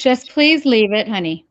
Just please leave it, honey.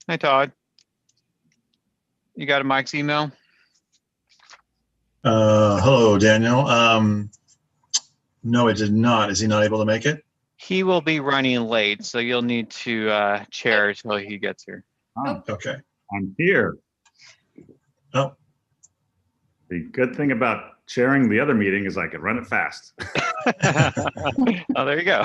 Hi, Todd. You got a Mike's email? Hello, Daniel. No, I did not. Is he not able to make it? He will be running late, so you'll need to chair until he gets here. Oh, Okay. I'm here. Oh, The good thing about chairing the other meeting is I can run it fast. Oh, there you go.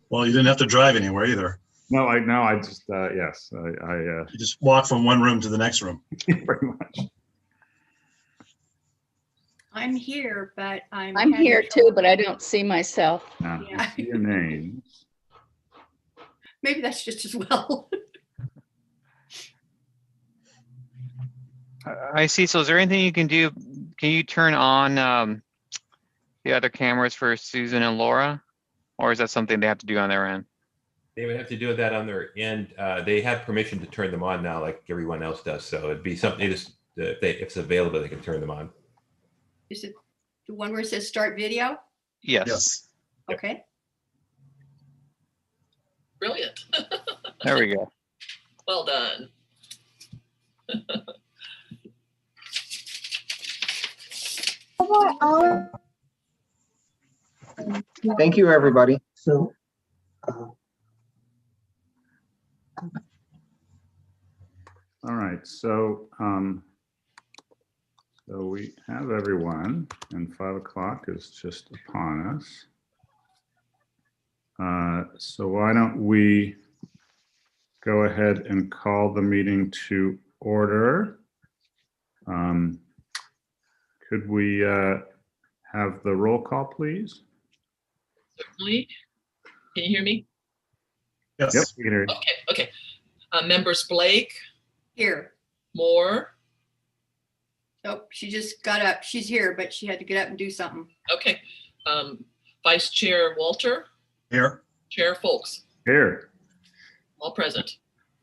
well, you didn't have to drive anywhere either. No, I just, yes, I You just walk from one room to the next room. pretty much. I'm here, but I'm I'm having here trouble. too, but I don't see myself. Now, you Yeah. see your names. Maybe that's just as well. I see. So is there anything you can do? Can you turn on the other cameras for Susan and Laura? Or is that something they have to do on their end? They would have to do that on their end. They have permission to turn them on now, like everyone else does. So it'd be something just if it's available, they can turn them on. Is it the one where it says start video? Yes. Yes. Yep. Okay. Brilliant. There we go. Well done. Thank you, everybody. All right, so we have everyone, and 5 o'clock is just upon us. So why don't we go ahead and call the meeting to order? Could we have the roll call, please? Certainly. Can you hear me? Yes. Yep, we can hear you. Okay. Members Blake, Here. Moore. Oh, she just got up. She's here, but she had to get up and do something. Okay. Vice Chair Walter, Here. Chair Folks, Here. all present.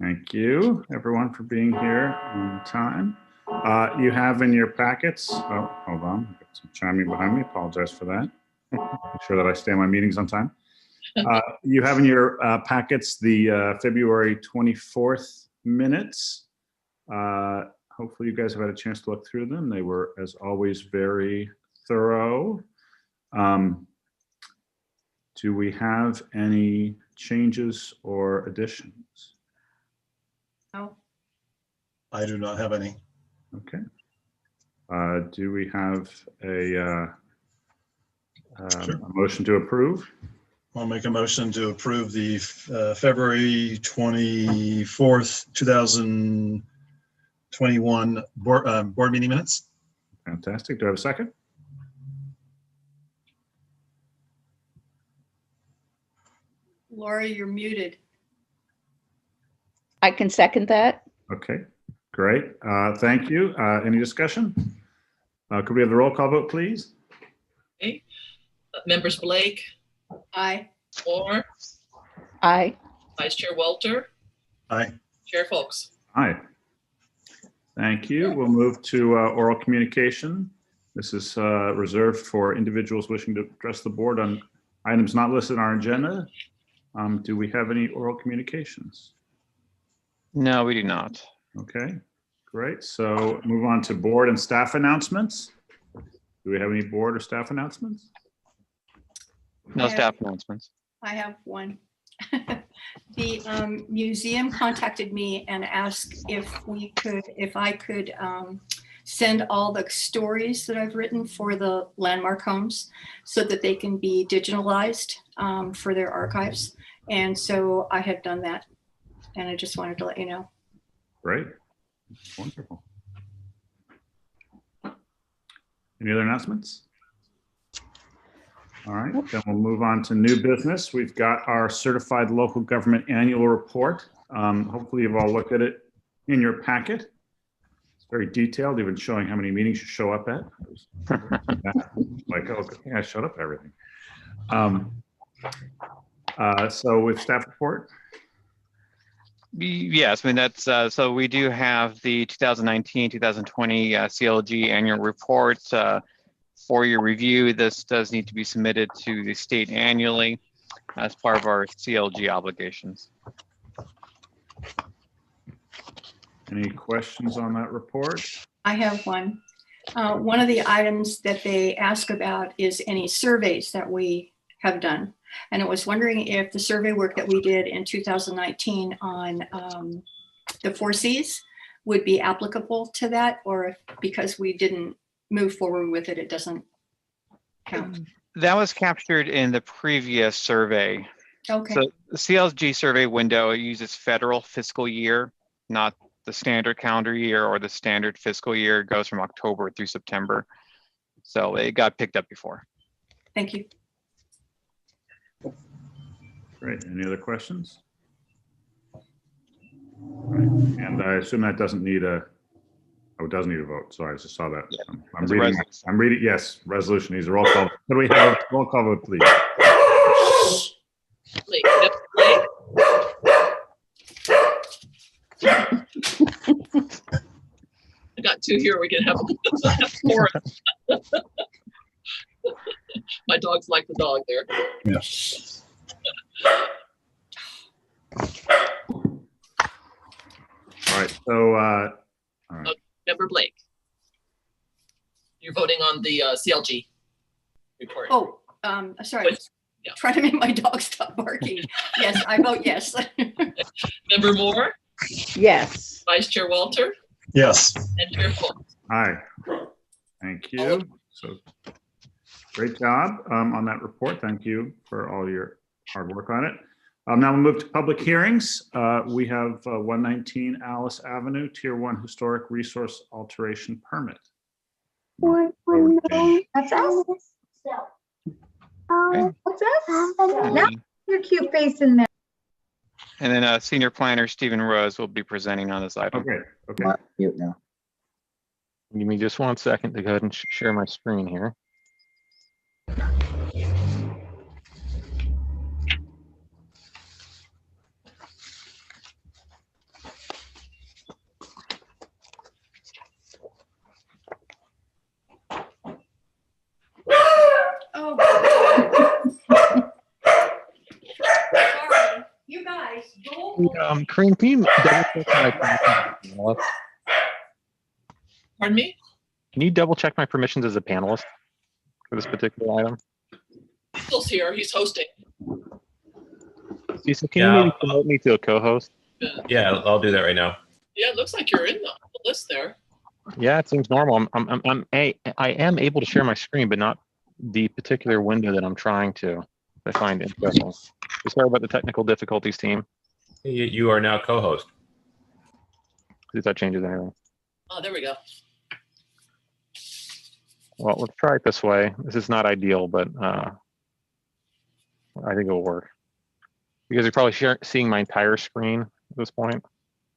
Thank you, everyone, for being here on time. You have in your packets, oh, hold on, I've got some chiming behind me, apologize for that. Make sure that I stay on my meetings on time. You have in your packets the February 24th minutes. Hopefully you guys have had a chance to look through them. They were, as always, very thorough. Do we have any changes or additions? Oh, I do not have any. Okay. Do we have a motion to approve? I'll make a motion to approve the February 24th, 2021 board meeting minutes. Fantastic. Do I have a second? Laura, you're muted. I can second that. Okay, great. Thank you. Any discussion? Could we have the roll call vote, please? Okay. Members Blake, Aye. Moore, Aye. Vice Chair Walter, Aye. Chair Folks. Aye. Thank you. We'll move to oral communication. This is reserved for individuals wishing to address the board on items not listed on our agenda. Do we have any oral communications? No, we do not. Okay, great. So move on to board and staff announcements. Do we have any board or staff announcements? No Yeah. staff announcements. I have one. The museum contacted me and asked if I could send all the stories that I've written for the landmark homes so that they can be digitalized for their archives. And so I have done that. And I just wanted to let you know. Great. Wonderful. Any other announcements? All right, then we'll move on to new business. We've got our certified local government annual report. Hopefully you've all looked at it in your packet. It's very detailed, even showing how many meetings you show up at. Like, oh, good thing I showed up at everything. So with staff report, Yes, I mean, that's, so we do have the 2019, 2020 CLG annual report for your review. This does need to be submitted to the state annually as part of our CLG obligations. any questions on that report? I have one. One of the items that they ask about is any surveys that we have done. And I was wondering if the survey work that we did in 2019 on the 4 Cs would be applicable to that, or if because we didn't move forward with it, it doesn't count. That was captured in the previous survey. Okay, So the CLG survey window uses federal fiscal year, not the standard calendar year or the standard fiscal year. It goes from October through September. So it got picked up before. thank you. Great, any other questions? All right. And I assume that doesn't need a, oh, it does need a vote. Sorry, I just saw that. Yeah. I'm It's a reading, resolution. yes, resolution needs a roll call. Could we have a roll call vote, please? Blake, that's Blake. I got 2 here. We can have 4. My dog's like the dog there. Yes. All right, so, all right. Member Blake. You're voting on the CLG report. Oh, sorry. But- yeah. Trying to make my dog stop barking. Yes, I vote yes. Member Moore, Yes. Vice Chair Walter, Yes. and Chair Fultz. Hi, thank you. So, great job on that report. Thank you for all your hard work on it. Now we'll move to public hearings. We have 119 Alice Avenue, Tier 1 Historic Resource Alteration Permit. Road change. That's us. Okay. What's us? Now your cute face in there. And then Senior Planner Stephen Rose will be presenting on this item. Okay, okay. Mute now. Give me just 1 second to go ahead and share my screen here. Oh. Sorry, you guys, go. Corinne, can you double check my permissions? Pardon me? Can you double check my permissions as a panelist for this particular item? Phil's here. He's hosting. Cecil, can Yeah, you maybe promote me to a co-host? Yeah, I'll do that right now. Yeah, it looks like you're in the list there. Yeah, it seems normal. I am able to share my screen, but not the particular window that I'm trying to. I find interesting. Sorry about the technical difficulties, team. You are now co-host. See if that changes anything. Oh, there we go. Well, let's try it this way. This is not ideal, but I think it'll work. You guys are probably seeing my entire screen at this point. Is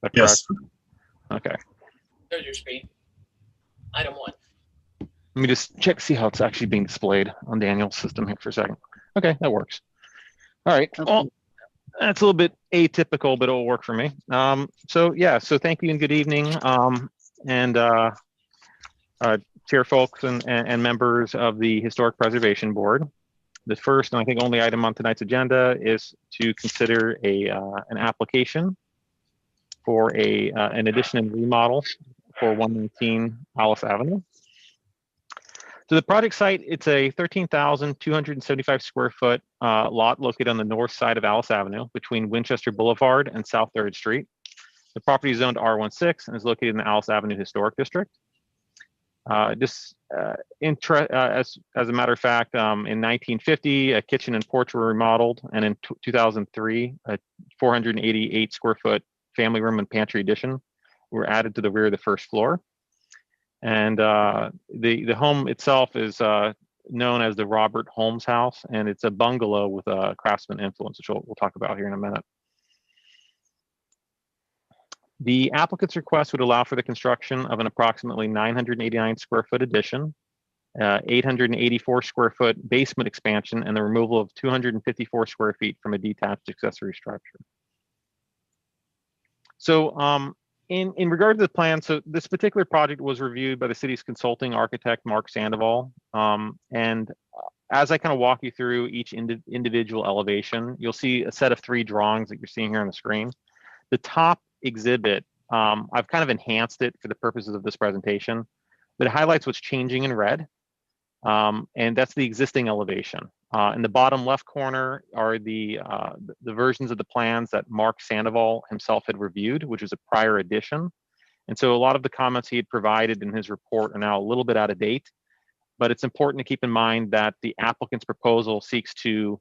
that Yes. correct? Okay. There's your screen. Item 1. Let me just check, see how it's actually being displayed on Daniel's system here for a second. Okay, that works. All right. Well, that's a little bit atypical, but it'll work for me. So yeah, so thank you and good evening. Chair folks and members of the Historic Preservation Board. The first and I think only item on tonight's agenda is to consider an application for an addition and remodel for 119 Alice Avenue. So the project site, it's a 13,275 square foot lot located on the north side of Alice Avenue between Winchester Boulevard and South 3rd Street. The property is zoned R16 and is located in the Alice Avenue Historic District. As a matter of fact, in 1950, a kitchen and porch were remodeled, and in 2003, a 488 square foot family room and pantry addition were added to the rear of the first floor. And the home itself is known as the Robert Holmes House, and it's a bungalow with a craftsman influence, which we'll talk about here in a minute. The applicant's request would allow for the construction of an approximately 989 square foot addition, 884 square foot basement expansion, and the removal of 254 square feet from a detached accessory structure. So in regard to the plan, so this particular project was reviewed by the city's consulting architect, Mark Sandoval. And as I kind of walk you through each individual elevation, you'll see a set of 3 drawings that you're seeing here on the screen. The top exhibit, I've kind of enhanced it for the purposes of this presentation, but it highlights what's changing in red. And that's the existing elevation. In the bottom left corner are the versions of the plans that Mark Sandoval himself had reviewed, which was a prior edition. And so a lot of the comments he had provided in his report are now a little bit out of date, but it's important to keep in mind that the applicant's proposal seeks to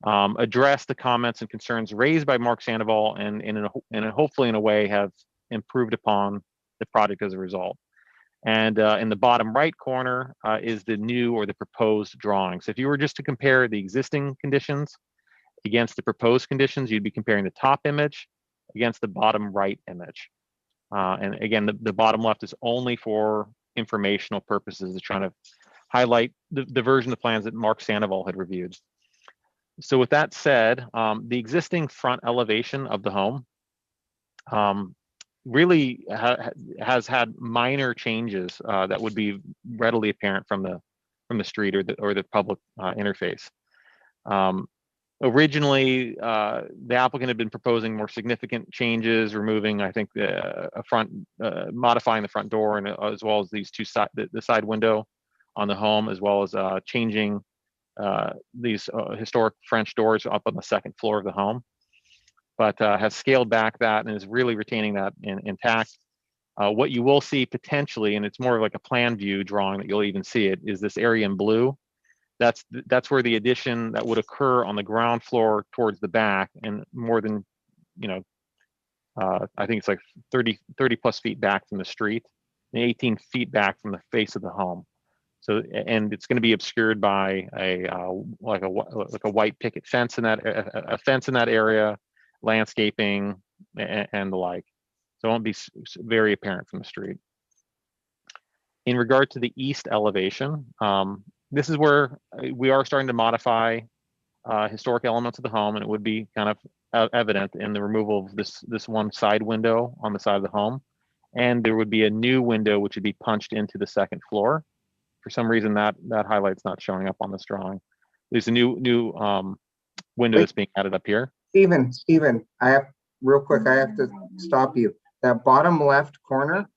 address the comments and concerns raised by Mark Sandoval and hopefully in a way have improved upon the project as a result. And in the bottom right corner is the new or the proposed drawing. So if you were just to compare the existing conditions against the proposed conditions, you'd be comparing the top image against the bottom right image. And again, the bottom left is only for informational purposes, to trying to highlight the version of plans that Mark Sandoval had reviewed. So with that said, the existing front elevation of the home really has had minor changes that would be readily apparent from the street or the public interface. Originally, the applicant had been proposing more significant changes, removing, I think, modifying the front door, and as well as these the side window on the home, as well as changing these historic French doors up on the second floor of the home. But has scaled back that and is really retaining that intact. What you will see potentially, and it's more of like a plan view drawing that you'll even see it, is this area in blue. That's where the addition that would occur on the ground floor towards the back, and more than, I think it's like 30 plus feet back from the street, and 18 feet back from the face of the home. So, and it's going to be obscured by like a white picket fence in that area, landscaping and the like. So it won't be very apparent from the street. In regard to the east elevation, this is where we are starting to modify historic elements of the home, and it would be kind of evident in the removal of this one side window on the side of the home. And there would be a new window which would be punched into the second floor. For some reason, that highlight's not showing up on this drawing. There's a new window that's being added up here. Steven, I have to stop you. That bottom left corner.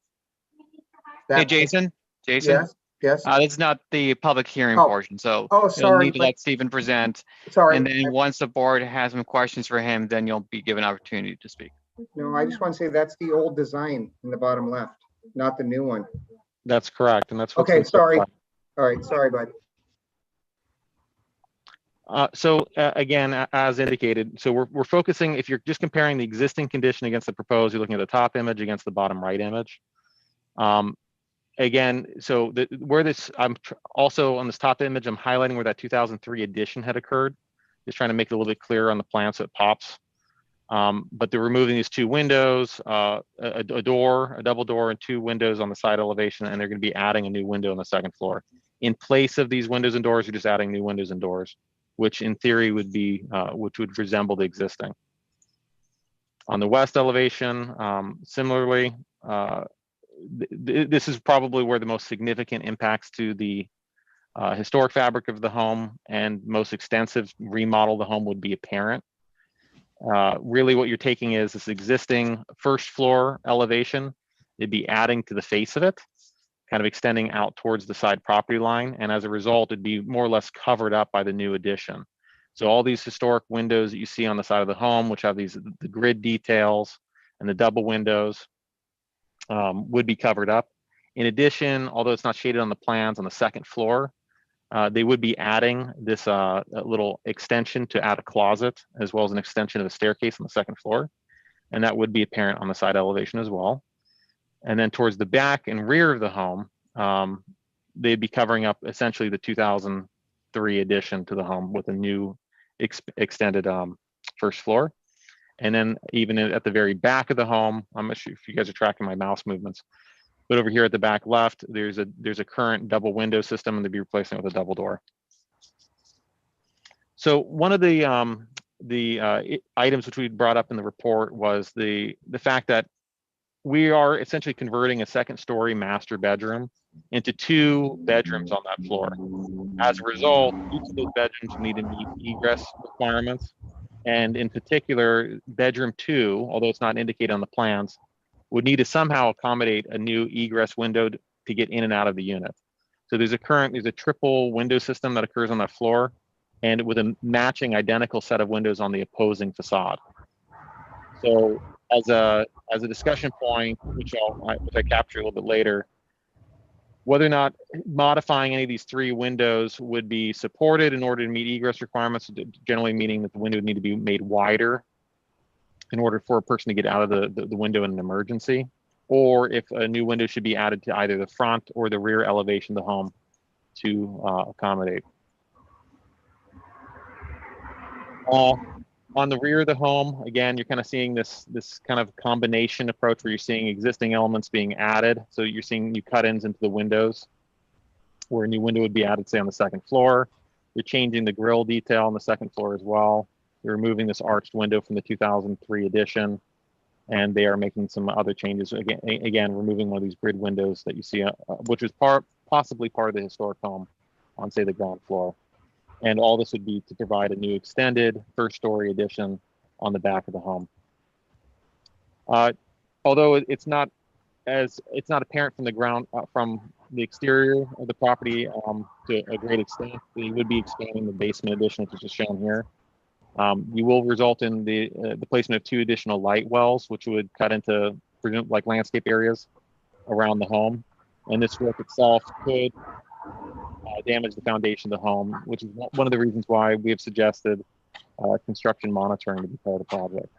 Hey, Jason. Yes. That's not the public hearing portion, so sorry, you'll need to let Stephen present. Sorry. And then once the board has some questions for him, then you'll be given opportunity to speak. No, I just want to say that's the old design in the bottom left, not the new one. That's correct, and that's what's okay. Sorry. All right, sorry, bud. So again, as indicated, so we're focusing, if you're just comparing the existing condition against the proposed, you're looking at the top image against the bottom right image. Again, so I'm also on this top image, I'm highlighting where that 2003 addition had occurred, just trying to make it a little bit clearer on the plan so it pops. But they're removing these 2 windows, a double door, and 2 windows on the side elevation, and they're going to be adding a new window on the second floor. In place of these windows and doors, you're just adding new windows and doors, which in theory would be, which would resemble the existing. On the west elevation, similarly, this is probably where the most significant impacts to the historic fabric of the home and most extensive remodel of the home would be apparent. Really what you're taking is this existing first floor elevation, it'd be adding to the face of it, kind of extending out towards the side property line. And as a result, it'd be more or less covered up by the new addition. So all these historic windows that you see on the side of the home, which have the grid details and the double windows, would be covered up. In addition, although it's not shaded on the plans on the second floor, they would be adding this little extension to add a closet, as well as an extension of the staircase on the second floor. And that would be apparent on the side elevation as well. And then towards the back and rear of the home, they'd be covering up essentially the 2003 addition to the home with a new extended first floor. And then even at the very back of the home, I'm not sure if you guys are tracking my mouse movements, but over here at the back left, there's a current double window system, and they'll be replacing it with a double door. So one of the items which we brought up in the report was the fact that we are essentially converting a second-story master bedroom into 2 bedrooms on that floor. As a result, each of those bedrooms need to meet egress requirements. And in particular, bedroom 2, although it's not indicated on the plans, would need to somehow accommodate a new egress window to get in and out of the unit. So there's a triple window system that occurs on that floor, and with a matching identical set of windows on the opposing facade. So as a discussion point, which I capture a little bit later, whether or not modifying any of these 3 windows would be supported in order to meet egress requirements, generally meaning that the window would need to be made wider in order for a person to get out of the window in an emergency, or if a new window should be added to either the front or the rear elevation of the home to accommodate. On the rear of the home, again, you're kind of seeing this kind of combination approach where you're seeing existing elements being added. So you're seeing new cut-ins into the windows, where a new window would be added, say, on the second floor. You're changing the grille detail on the second floor as well. You're removing this arched window from the 2003 edition, and they are making some other changes. Again, removing one of these grid windows that you see, which was possibly part of the historic home on, say, the ground floor. And all this would be to provide a new extended first-story addition on the back of the home. Although it's not apparent from the ground, from the exterior of the property to a great extent, we would be expanding the basement addition, which is shown here. You will result in the placement of 2 additional light wells, which would cut into like landscape areas around the home. And this work itself could damage the foundation of the home, which is one of the reasons why we have suggested construction monitoring to be part of the project.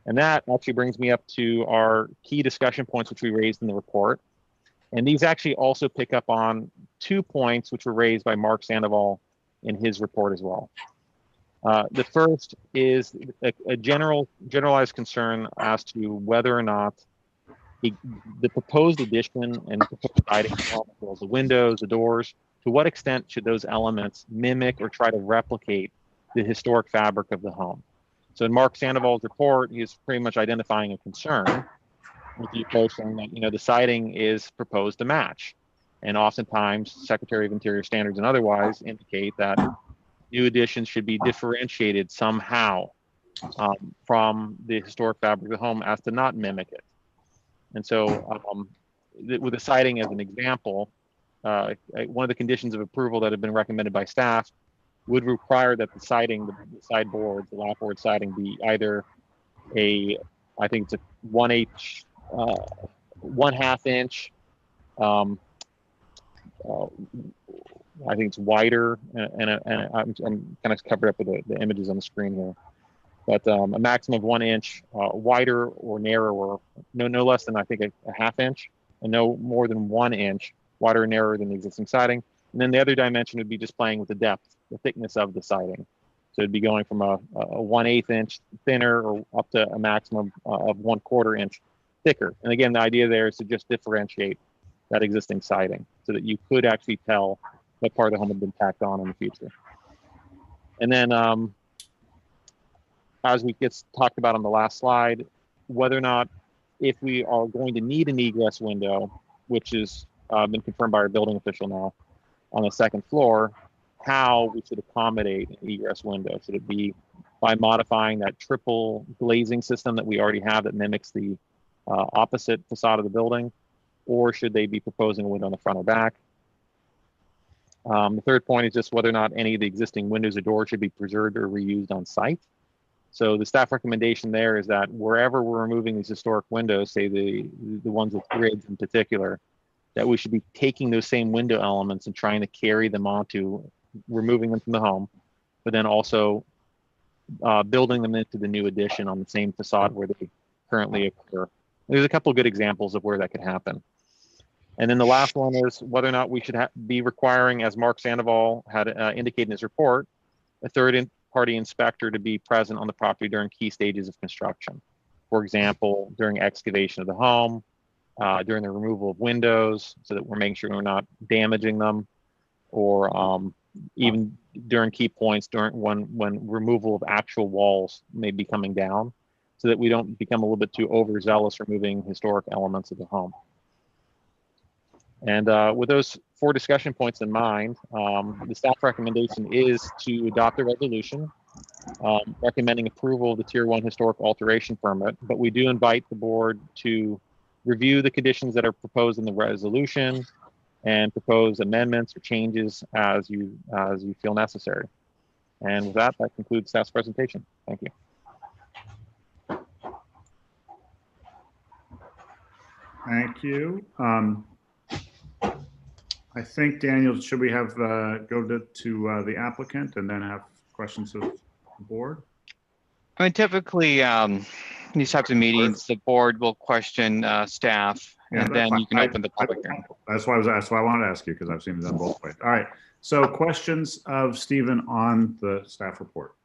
And that actually brings me up to our key discussion points, which we raised in the report. And these actually also pick up on 2 points which were raised by Mark Sandoval in his report as well. The first is a generalized concern as to whether or not the proposed addition and proposed siding, as well as the windows, the doors, to what extent should those elements mimic or try to replicate the historic fabric of the home? So in Mark Sandoval's report, he is pretty much identifying a concern with the approach saying that, the siding is proposed to match. And oftentimes, Secretary of Interior standards and otherwise indicate that new additions should be differentiated somehow from the historic fabric of the home as to not mimic it. And so with the siding as an example, one of the conditions of approval that have been recommended by staff would require that the siding, the sideboard, the lapboard siding be either I think it's a 1/2 inch, I think it's wider, and I'm kind of covered up with the images on the screen here. But a maximum of 1 inch wider or narrower, no less than I think a 1/2 inch, and no more than 1 inch wider or narrower than the existing siding. And then the other dimension would be just playing with the depth, the thickness of the siding. So it'd be going from a 1/8 inch thinner or up to a maximum of 1/4 inch thicker. And again, the idea there is to just differentiate that existing siding so that you could actually tell what part of the home had been tacked on in the future. And then as we get talked about on the last slide, whether or not if we are going to need an egress window, which has been confirmed by our building official now on the second floor, how we should accommodate an egress window. Should it be by modifying that triple glazing system that we already have that mimics the opposite facade of the building, or should they be proposing a window on the front or back? The third point is just whether or not any of the existing windows or doors should be preserved or reused on site. So the staff recommendation there is that wherever we're removing these historic windows, say the ones with grids in particular, that we should be taking those same window elements and trying to carry them onto, removing them from the home, but then also building them into the new addition on the same facade where they currently occur. There's a couple of good examples of where that could happen. And then the last one is whether or not we should be requiring, as Mark Sandoval had indicated in his report, a third-party inspector to be present on the property during key stages of construction. For example, during excavation of the home, during the removal of windows, so that we're making sure we're not damaging them, or even during key points during when removal of actual walls may be coming down, so that we don't become a little bit too overzealous removing historic elements of the home. And with those 4 discussion points in mind, the staff recommendation is to adopt a resolution recommending approval of the Tier 1 historic alteration permit, but we do invite the board to review the conditions that are proposed in the resolution and propose amendments or changes as you feel necessary. And with that, that concludes staff's presentation. Thank you. Thank you. I think, Daniel, should we have go to the applicant and then have questions of the board? I mean, typically, these types of meetings, the board will question staff, Yeah, and then fine. you can open the public hearing. That's why I wanted to ask you, because I've seen it done both ways. All right. So questions of Stephen on the staff report?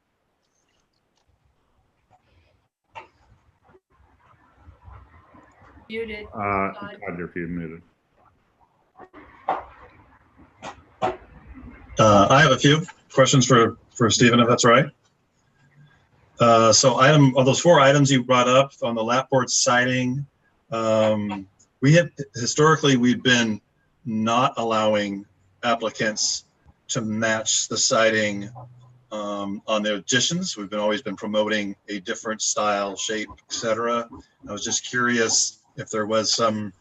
Muted. Todd, you're muted. I have a few questions for Stephen, if that's right. So of those 4 items you brought up on the lapboard siding, we've been not allowing applicants to match the siding on their additions. We've always been promoting a different style, shape, etc. I was just curious if there was some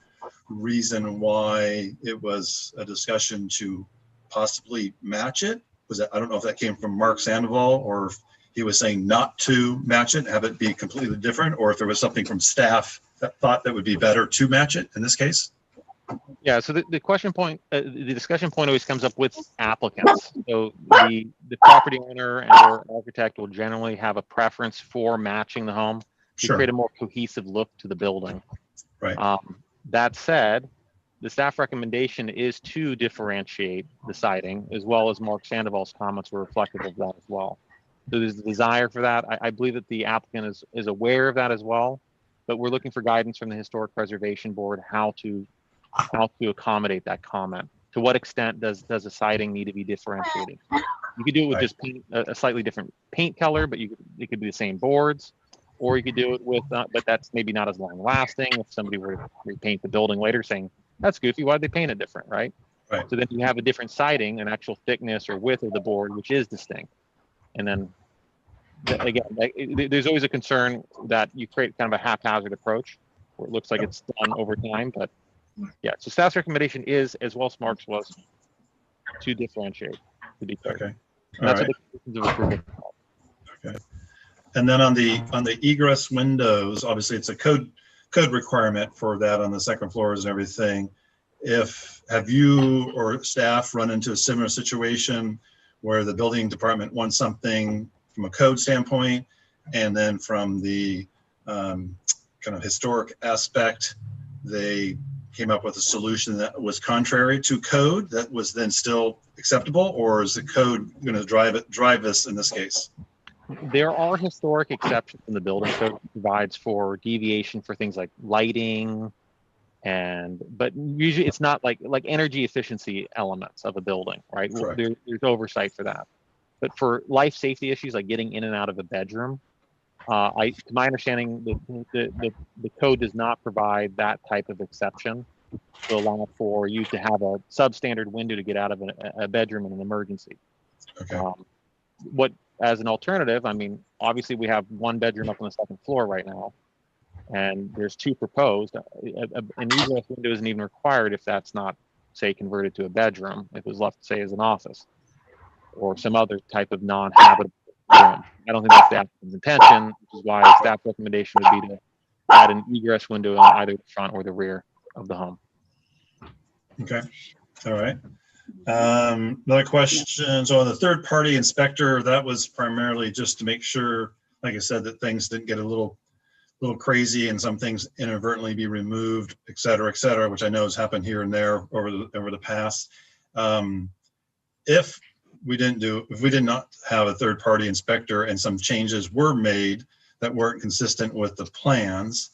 reason why it was a discussion to possibly match it. I don't know if that came from Mark Sandoval, or if he was saying not to match it, have it be completely different, or if there was something from staff that thought that would be better to match it in this case. Yeah, so the discussion point always comes up with applicants. So the property owner and or architect will generally have a preference for matching the home to Sure. create a more cohesive look to the building. Right. That said, the staff recommendation is to differentiate the siding, as well as Mark Sandoval's comments were reflective of that as well. So there's a desire for that. I believe that the applicant is aware of that as well, but we're looking for guidance from the Historic Preservation Board how to accommodate that comment. To what extent does the siding need to be differentiated? You could do it with Right. just paint, a slightly different paint color, but it could be the same boards, or you could do it with, but that's maybe not as long lasting. If somebody were to repaint the building later, saying that's goofy, why'd they paint it different, right? Right. So then you have a different siding, an actual thickness or width of the board, which is distinct. And then again, there's always a concern that you create kind of a haphazard approach where it looks like it's done over time, but yeah. So staff's recommendation is, as well as Mark's was, to differentiate, to be clear. Okay. And that's All what the conditions of approval. Okay. And then on the egress windows, obviously it's a code requirement for that on the second floors and everything. Have you or staff run into a similar situation where the building department wants something from a code standpoint, and then from the kind of historic aspect, they came up with a solution that was contrary to code that was then still acceptable, or is the code going to drive this in this case? There are historic exceptions in the building code that provides for deviation for things like lighting, but usually it's not like energy efficiency elements of a building, right? There's oversight for that. But for life safety issues like getting in and out of a bedroom, to my understanding, the code does not provide that type of exception to allow for you to have a substandard window to get out of a bedroom in an emergency. Okay. As an alternative, I mean, obviously we have one bedroom up on the second floor right now, and there's 2 proposed. An egress window isn't even required if that's not, say, converted to a bedroom, if it was left, say, as an office or some other type of non-habitable room. I don't think that's the applicant's intention, which is why the staff recommendation would be to add an egress window in either the front or the rear of the home. Okay. All right. Another question. So on the third party inspector, that was primarily just to make sure, like I said, that things didn't get a little little crazy and some things inadvertently be removed, et cetera, which I know has happened here and there over the past. If we did not have a third party inspector and some changes were made that weren't consistent with the plans,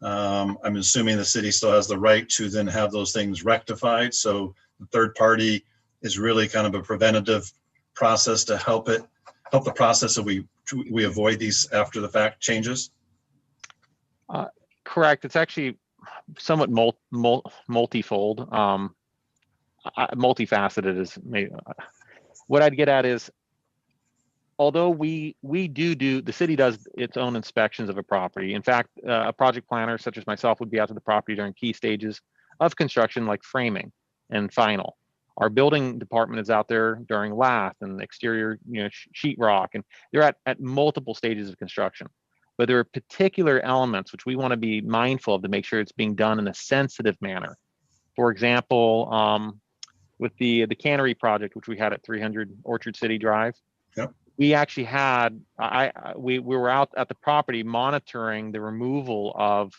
I'm assuming the city still has the right to then have those things rectified. So the third party is really kind of a preventative process to help the process so we avoid these after the fact changes. Correct. It's actually somewhat multifold. Multifaceted is maybe what I'd get at is, although the city does its own inspections of a property. In fact, a project planner such as myself would be out to the property during key stages of construction, like framing and final. Our building department is out there during lath and exterior, sheetrock, and they're at multiple stages of construction. But there are particular elements which we want to be mindful of to make sure it's being done in a sensitive manner. For example, with the cannery project, which we had at 300 Orchard City Drive, yep. We actually had, we were out at the property monitoring the removal of,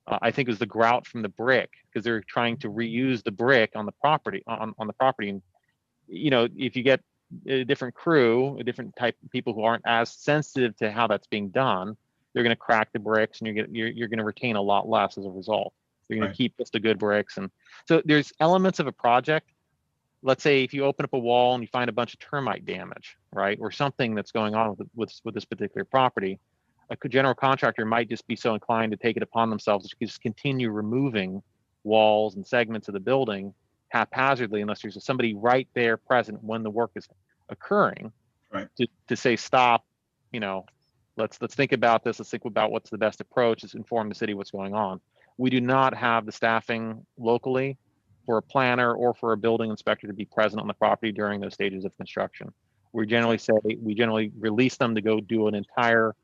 I think it was the grout from the brick, because they're trying to reuse the brick on the property, on the property. And, if you get a different crew, a different type of people who aren't as sensitive to how that's being done, they're going to crack the bricks, and you're going to retain a lot less as a result. You're going to keep just the good bricks. And so there's elements of a project. Let's say if you open up a wall and you find a bunch of termite damage, right, or something that's going on with this particular property, a general contractor might just be so inclined to take it upon themselves to just continue removing walls and segments of the building haphazardly, unless there's somebody right there present when the work is occurring, right, to say stop. Let's think about this. Let's think about what's the best approach. Let's inform the city what's going on. We do not have the staffing locally for a planner or for a building inspector to be present on the property during those stages of construction. We generally release them to go do an entire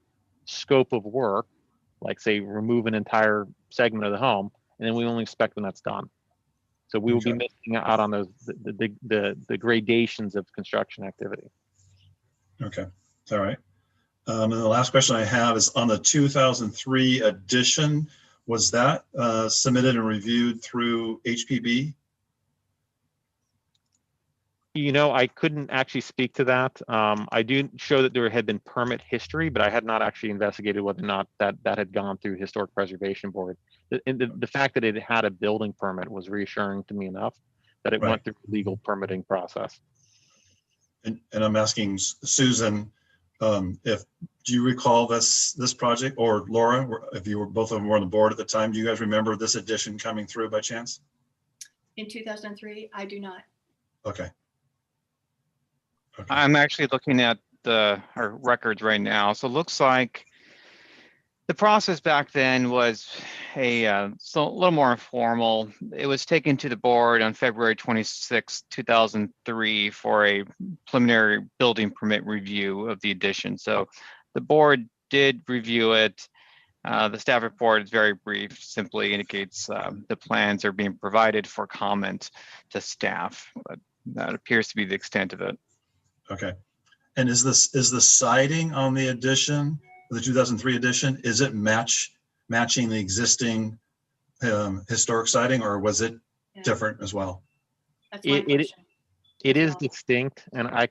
scope of work, like say remove an entire segment of the home, and then we only inspect when that's done. So we will be missing out on those the gradations of construction activity. Okay, all right. And the last question I have is on the 2003 edition. Was that submitted and reviewed through HPB? I couldn't actually speak to that. I do show that there had been permit history, but I had not actually investigated whether or not that had gone through Historic Preservation Board. The fact that it had a building permit was reassuring to me enough that it went through the legal permitting process. And I'm asking Susan, do you recall this project, or Laura, if you were both of them were on the board at the time, do you guys remember this edition coming through by chance? In 2003, I do not. Okay. I'm actually looking at our records right now. So it looks like the process back then was a little more informal. It was taken to the board on February 26, 2003 for a preliminary building permit review of the addition. So the board did review it. The staff report is very brief, simply indicates the plans are being provided for comment to staff. But that appears to be the extent of it. Okay. And is the siding on the addition, the 2003 edition, is it matching the existing historic siding, or was it different as well? That's my question. It is distinct, and I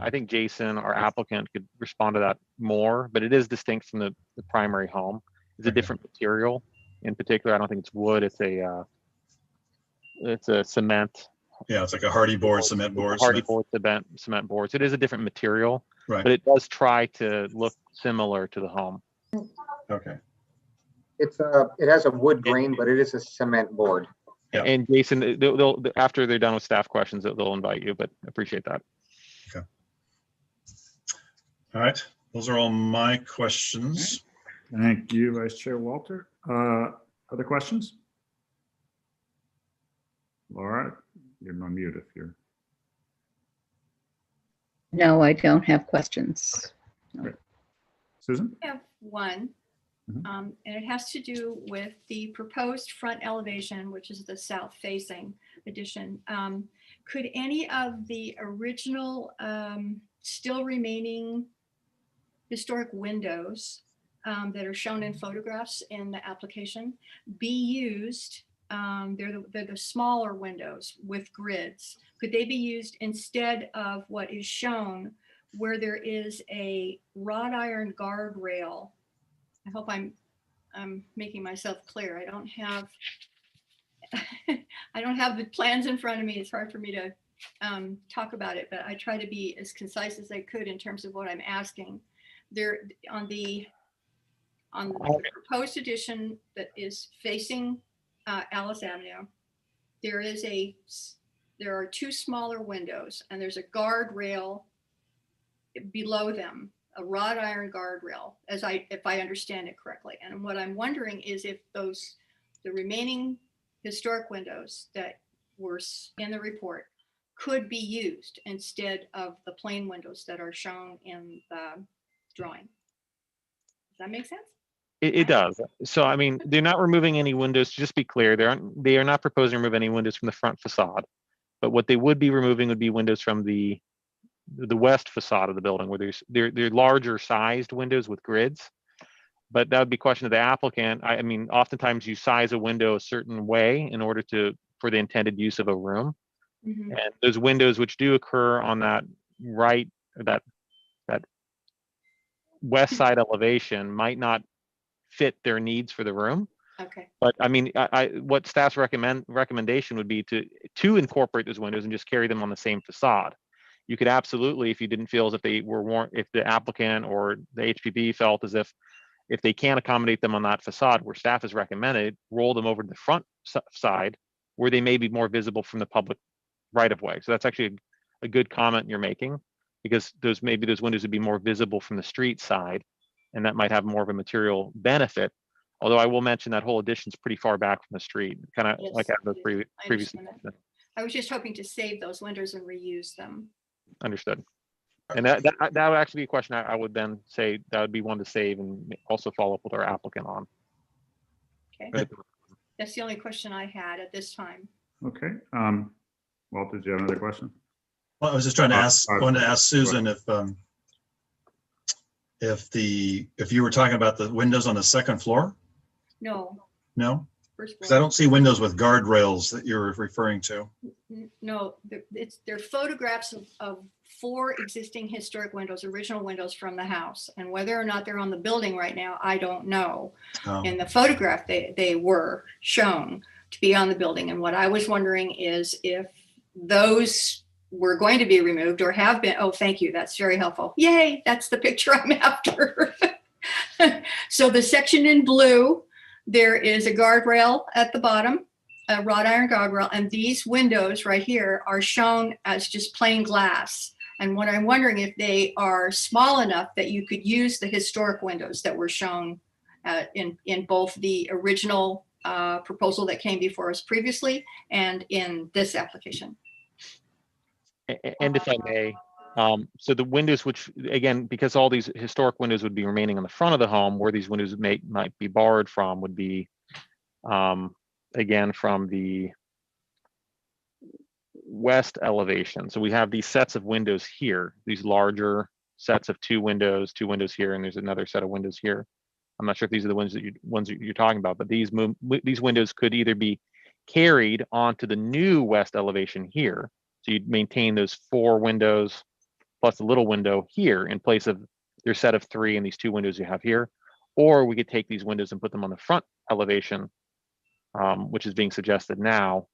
think Jason, our applicant, could respond to that more, but it is distinct from the primary home. It's a different material. In particular, I don't think it's wood. It's a cement. Yeah, it's like a hardy board, cement board. Hardy board, cement boards. It is a different material, right, but it does try to look similar to the home. Okay. It has a wood grain, but it is a cement board. Yeah. And Jason, they'll after they're done with staff questions, they'll invite you, but appreciate that. Okay. All right. Those are all my questions. Thank you, Vice Chair Walter. Other questions? Laura, you're on mute if you're. No, I don't have questions. Great. Susan? I have one. And it has to do with the proposed front elevation, which is the south facing addition. Could any of the original still remaining historic windows that are shown in photographs in the application be used? They're the smaller windows with grids. Could they be used instead of what is shown where there is a wrought iron guardrail? I hope I'm making myself clear. I don't have I don't have the plans in front of me. It's hard for me to talk about it, but I try to be as concise as I could in terms of what I'm asking. There on the proposed addition that is facing Alice Avenue, there are two smaller windows, and there's a guardrail below them, a wrought iron guardrail, if I understand it correctly. And what I'm wondering is if the remaining historic windows that were in the report could be used instead of the plain windows that are shown in the drawing. Does that make sense? It does. So, I mean, they're not removing any windows. Just be clear, they are not proposing to remove any windows from the front facade. But what they would be removing would be windows from the west facade of the building, where they're larger sized windows with grids. But that would be a question of the applicant. I mean, oftentimes you size a window a certain way in order for the intended use of a room. Mm-hmm. And those windows which do occur on that right, that west side elevation might not fit their needs for the room. Okay. But I mean, what staff's recommendation would be to incorporate those windows and just carry them on the same facade. You could absolutely, if you didn't feel as if they were if the applicant or the HPB felt as if they can't accommodate them on that facade where staff has recommended, roll them over to the front side where they may be more visible from the public right of way. So that's actually a good comment you're making, because those windows would be more visible from the street side, and that might have more of a material benefit. Although I will mention that whole addition's pretty far back from the street, kind of like I have previously. I was just hoping to save those windows and reuse them. Understood. And that would actually be a question I would then say that would be one to save and also follow up with our applicant on. Okay. That's the only question I had at this time. Okay. Walter, did you have another question? Well, I was just trying to ask Susan if you were talking about the windows on the second floor? No. No? First Because I don't see windows with guardrails that you're referring to. No, they're photographs of 4 existing historic windows, original windows from the house. And whether or not they're on the building right now, I don't know. In the photograph, they were shown to be on the building. And what I was wondering is if those were going to be removed or have been. Oh, thank you. That's very helpful. Yay, that's the picture I'm after. So the section in blue, there is a guardrail at the bottom, a wrought iron guardrail, and these windows right here are shown as just plain glass. And what I'm wondering if they are small enough that you could use the historic windows that were shown in both the original proposal that came before us previously and in this application. And if I may, so the windows, which again, because all these historic windows would be remaining on the front of the home, where these windows might be borrowed from would be, again, from the west elevation. So we have these sets of windows here, these larger sets of two windows here, and there's another set of windows here. I'm not sure if these are the ones that you're talking about, but these windows could either be carried onto the new west elevation here. So you'd maintain those 4 windows plus a little window here in place of their set of 3 and these 2 windows you have here. Or we could take these windows and put them on the front elevation, which is being suggested now.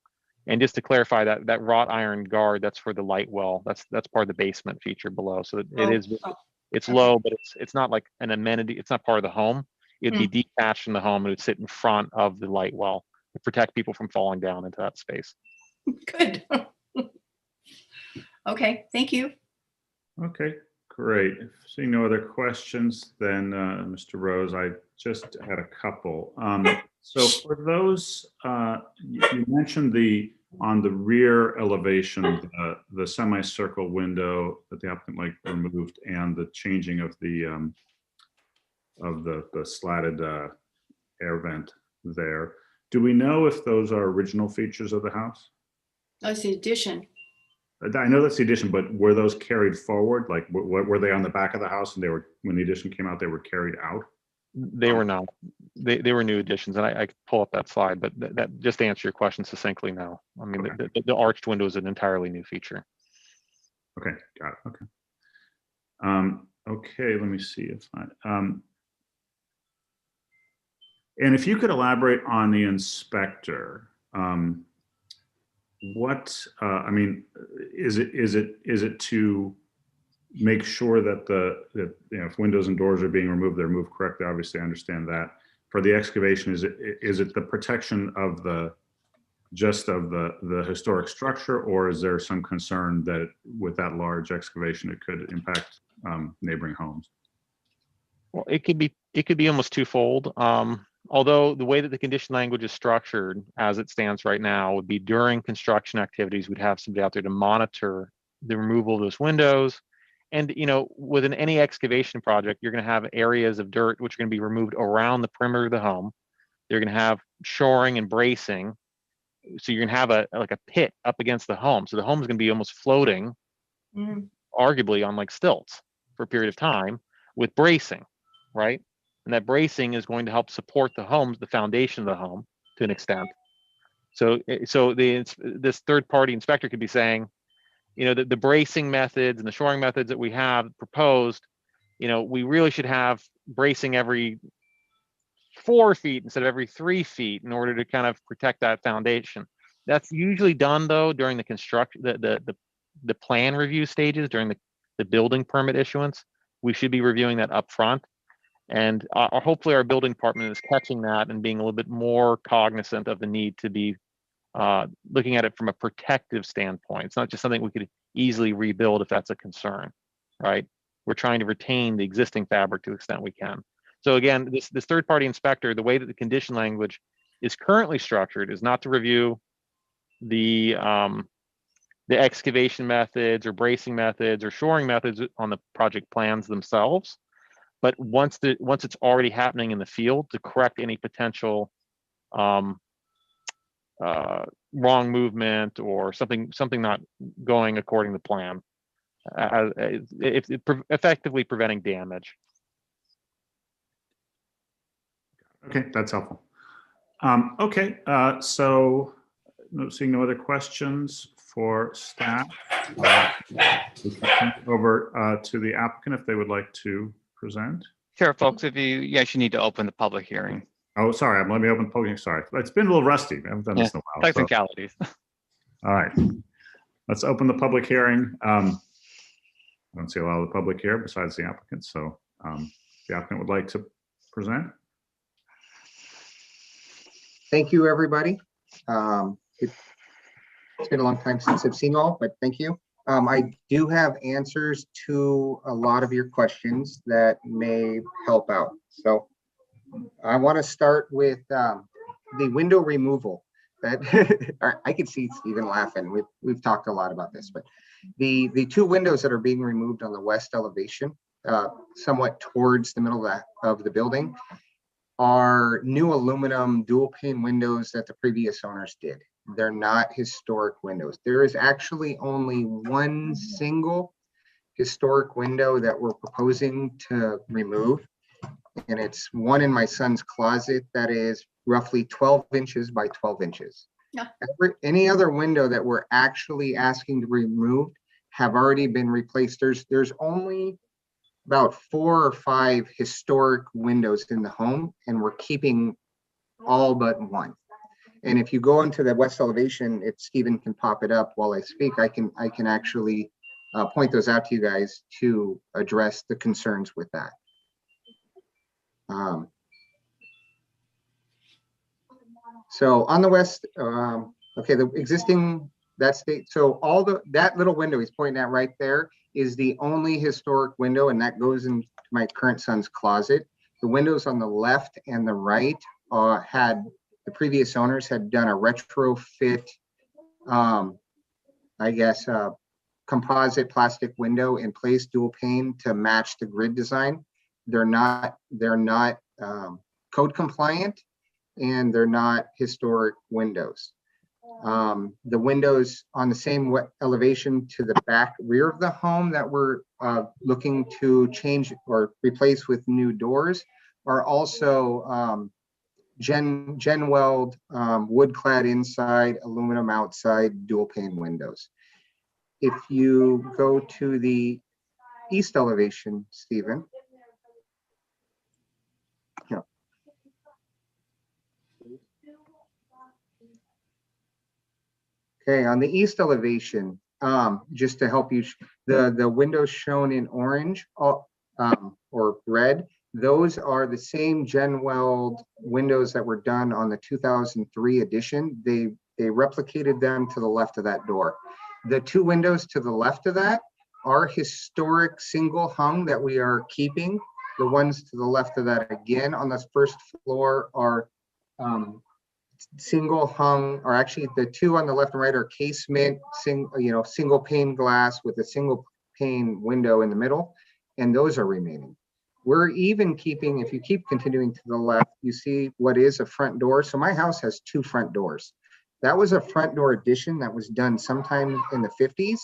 And just to clarify, that wrought iron guard, that's for the light well. That's part of the basement feature below. So it's low, but it's not like an amenity. It's not part of the home. It'd be detached from the home and it would sit in front of the light well to protect people from falling down into that space. Good. Okay, thank you. Okay, great. If seeing no other questions, then Mr. Rose, I just had a couple. So for those, you mentioned on the rear elevation, the semicircle window that the applicant removed, and the changing of the slatted air vent there. Do we know if those are original features of the house? That's the addition. I know that's the addition, but were those carried forward? Like, were they on the back of the house and when the addition came out, they were carried out? They were no, they were new additions, and I could pull up that slide, but that just to answer your question succinctly, no. I mean, Okay. the arched window is an entirely new feature. Okay, got it. Okay. Okay, let me see if I, and if you could elaborate on the inspector, what, I mean, is it to make sure that that if windows and doors are being removed, they're moved correctly? Obviously, I understand that. For the excavation, is it the protection of the historic structure, or is there some concern that with that large excavation it could impact neighboring homes? Well, it could be almost twofold. Although the way that the condition language is structured as it stands right now would be during construction activities, we'd have somebody out there to monitor the removal of those windows. And, within any excavation project, you're going to have areas of dirt which are going to be removed around the perimeter of the home. They're going to have shoring and bracing. So you're going to have a pit up against the home. So the home is going to be almost floating, arguably on like stilts for a period of time with bracing, right? And that bracing is going to help support the foundation of the home to an extent. So this third-party inspector could be saying, the bracing methods and the shoring methods that we have proposed, we really should have bracing every 4 feet instead of every 3 feet in order to kind of protect that foundation. That's usually done though during the construction, the plan review stages, during the building permit issuance. We should be reviewing that up front. And hopefully our building department is catching that and being a little bit more cognizant of the need to be looking at it from a protective standpoint. It's not just something we could easily rebuild if that's a concern, right? We're trying to retain the existing fabric to the extent we can. So again, this third-party inspector, the way that the condition language is currently structured is not to review the excavation methods or bracing methods or shoring methods on the project plans themselves, but once it's already happening in the field, to correct any potential wrong movement or something not going according to plan, effectively preventing damage. Okay, that's helpful. Okay, so seeing no other questions for staff, we can turn it over to the applicant if they would like to present. Sure, folks, you need to open the public hearing. Oh, sorry, let me open the public hearing. Sorry, it's been a little rusty. I haven't done this in a while. Technicalities. So. All right, let's open the public hearing. I don't see a lot of the public here besides the applicant. So the applicant would like to present. Thank you, everybody. It's been a long time since I've seen you all, but thank you. I do have answers to a lot of your questions that may help out. So I want to start with the window removal. That I could see Stephen laughing. We've talked a lot about this, but the 2 windows that are being removed on the west elevation, somewhat towards the middle of the building, are new aluminum dual pane windows that the previous owners did. They're not historic windows. There is actually only one single historic window that we're proposing to remove, and it's one in my son's closet that is roughly 12 inches by 12 inches. Yeah. Any other window that we're actually asking to remove have already been replaced. There's only about 4 or 5 historic windows in the home, and we're keeping all but one. And if you go into the west elevation, if Stephen can pop it up while I speak, I can actually point those out to you guys to address the concerns with that. So on the west, okay, the existing, so that little window he's pointing at right there is the only historic window, and that goes into my current son's closet. The windows on the left and the right the previous owners had done a retrofit, I guess, composite plastic window in place, dual pane, to match the grid design. They're not code compliant, and they're not historic windows. The windows on the same elevation to the back rear of the home that we're looking to change or replace with new doors, are also Gen Weld wood clad inside, aluminum outside, dual pane windows. If you go to the east elevation, Stephen. Yeah. Okay, on the east elevation, just to help you, the windows shown in orange or red, those are the same Gen Weld windows that were done on the 2003 edition. They replicated them to the left of that door. The two windows to the left of that are historic single hung that we are keeping. The ones to the left of that again on this first floor are single hung, or actually the two on the left and right are casement, single pane glass with a single pane window in the middle, and those are remaining. We're even keeping, if you keep continuing to the left, you see what is a front door. So my house has two front doors. That was a front door addition that was done sometime in the 50s.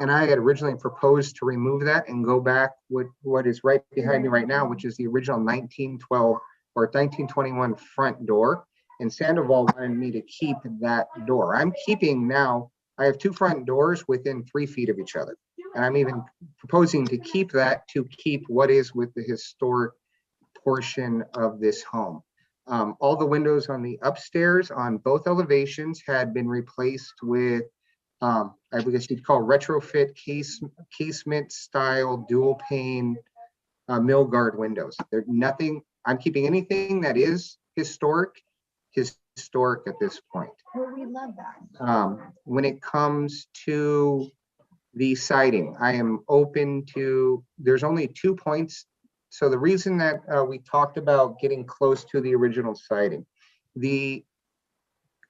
And I had originally proposed to remove that and go back with what is right behind me right now, which is the original 1912 or 1921 front door. And Sandoval wanted me to keep that door. I'm keeping now, I have two front doors within 3 feet of each other. And I'm even proposing to keep that, to keep what is with the historic portion of this home. All the windows on the upstairs on both elevations had been replaced with, I guess you'd call retrofit casement style dual pane mill guard windows. There's nothing, I'm keeping anything that is historic at this point. Well, we love that. When it comes to the siding, I am open to, there's only 2 points. So the reason that we talked about getting close to the original siding, the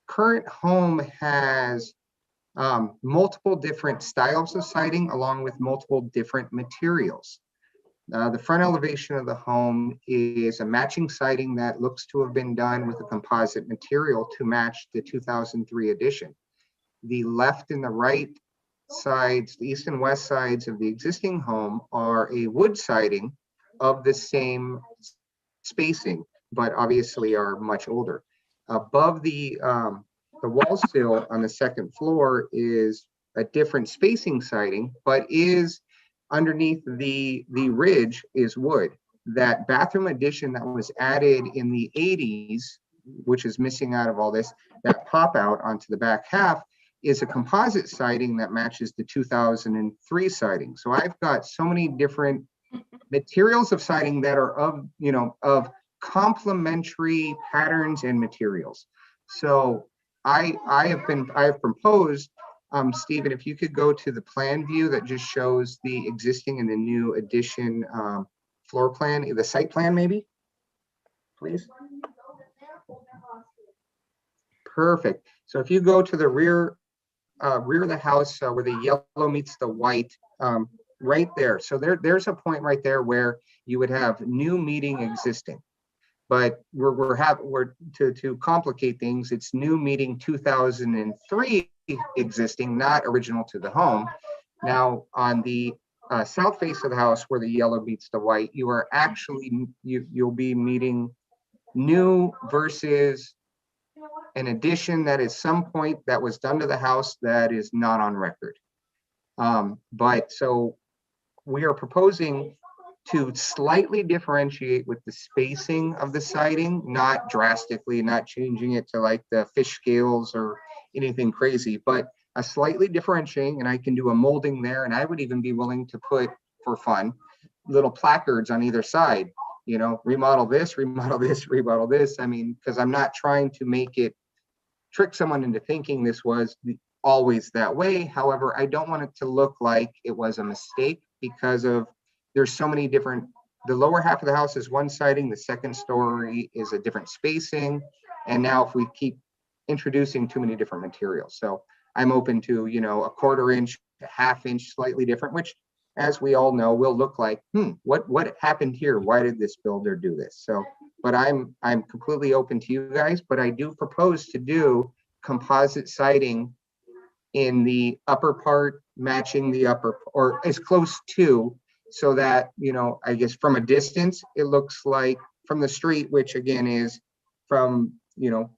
current home has multiple different styles of siding along with multiple different materials. The front elevation of the home is a matching siding that looks to have been done with a composite material to match the 2003 edition. The left and the right sides, the east and west sides of the existing home are a wood siding of the same spacing, but obviously are much older. Above the wall sill on the second floor is a different spacing siding, but is underneath the ridge is wood. That bathroom addition that was added in the 80s, which is missing out of all this, that pop out onto the back half is a composite siding that matches the 2003 siding. So I've got so many different materials of siding that are of complementary patterns and materials. So I have proposed, Stephen, if you could go to the plan view that just shows the existing and the new addition floor plan, the site plan maybe, please. Perfect. So if you go to the rear of the house where the yellow meets the white, right there. So there's a point right there where you would have new meeting existing. But to complicate things, it's new meeting 2003 existing, not original to the home. Now on the south face of the house where the yellow meets the white, you are actually, you'll be meeting new versus an addition that is some point that was done to the house that is not on record. But so we are proposing to slightly differentiate with the spacing of the siding, not drastically, not changing it to like the fish scales or anything crazy, but a slightly differentiating, and I can do a molding there, and I would even be willing to put, for fun, little placards on either side, remodel this, remodel this, remodel this. I mean, because I'm not trying to make it, trick someone into thinking this was always that way. However, I don't want it to look like it was a mistake because of, there's so many different, the lower half of the house is one siding, the second story is a different spacing. And now if we keep introducing too many different materials. So I'm open to, a 1/4 inch, a 1/2 inch, slightly different, which as we all know, will look like, what happened here? Why did this builder do this? So, but I'm completely open to you guys, but I do propose to do composite siding in the upper part, matching the upper, or as close to, so that, I guess from a distance, it looks like from the street, which again is from, you know,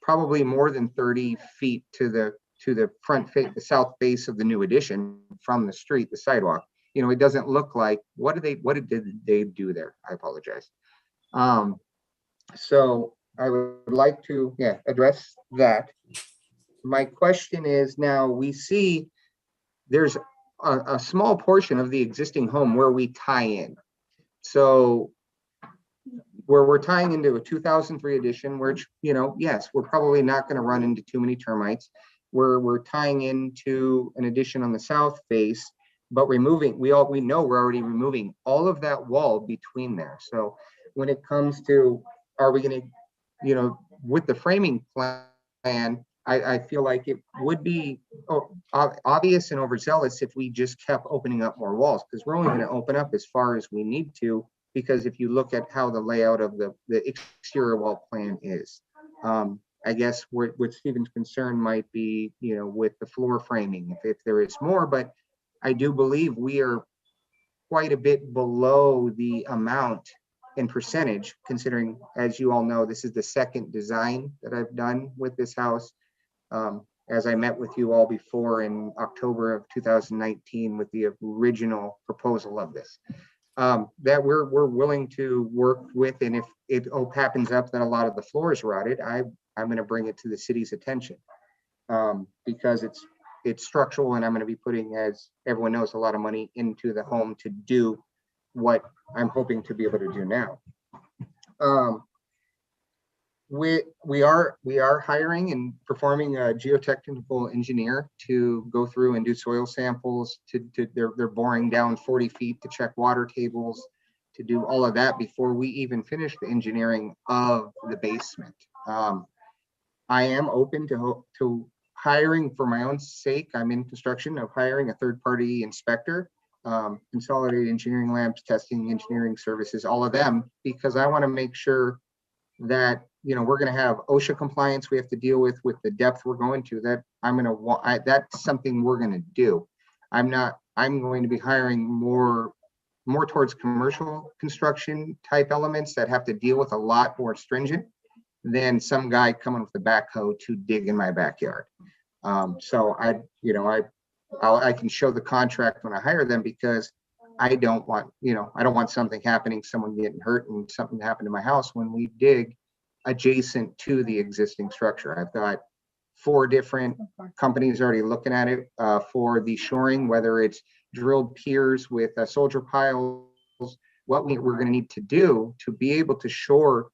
probably more than 30 feet to the front face, the south face of the new addition from the street, the sidewalk. You know, it doesn't look like, what did they do there? I apologize. So I would like to, address that. My question is, now we see there's a small portion of the existing home where we tie in. So where we're tying into a 2003 edition, which, you know, yes, we're probably not going to run into too many termites. We're tying into an addition on the south face, but removing, we know we're already removing all of that wall between there. So when it comes to, are we going to, you know, with the framing plan, I feel like it would be obvious and overzealous if we just kept opening up more walls, because we're only going to open up as far as we need to, because if you look at how the layout of the exterior wall plan is, I guess what Stephen's concern might be, you know, with the floor framing, if there is more, but I do believe we are quite a bit below the amount in percentage, considering, as you all know, this is the second design that I've done with this house. As I met with you all before in October of 2019 with the original proposal of this, that we're willing to work with, and if it happens up that a lot of the floor is rotted, I'm going to bring it to the city's attention, because it's structural, and I'm going to be putting, as everyone knows, a lot of money into the home to do what I'm hoping to be able to do now. We are hiring and performing a geotechnical engineer to go through and do soil samples. They're boring down 40 feet to check water tables, to do all of that before we even finish the engineering of the basement. I am open to hiring, for my own sake, I'm in construction, of hiring a third-party inspector, Consolidated Engineering Labs, testing engineering services, all of them, because I want to make sure that, you know, we're going to have OSHA compliance we have to deal with the depth we're going to, that I'm going to want, that's something we're going to do. I'm going to be hiring more towards commercial construction type elements that have to deal with a lot more stringent than some guy coming with a backhoe to dig in my backyard. So I can show the contract when I hire them, because I don't want, I don't want something happening, someone getting hurt and something happened to my house when we dig adjacent to the existing structure. I've got 4 different companies already looking at it for the shoring, whether it's drilled piers with soldier piles, what we're going to need to do to be able to shore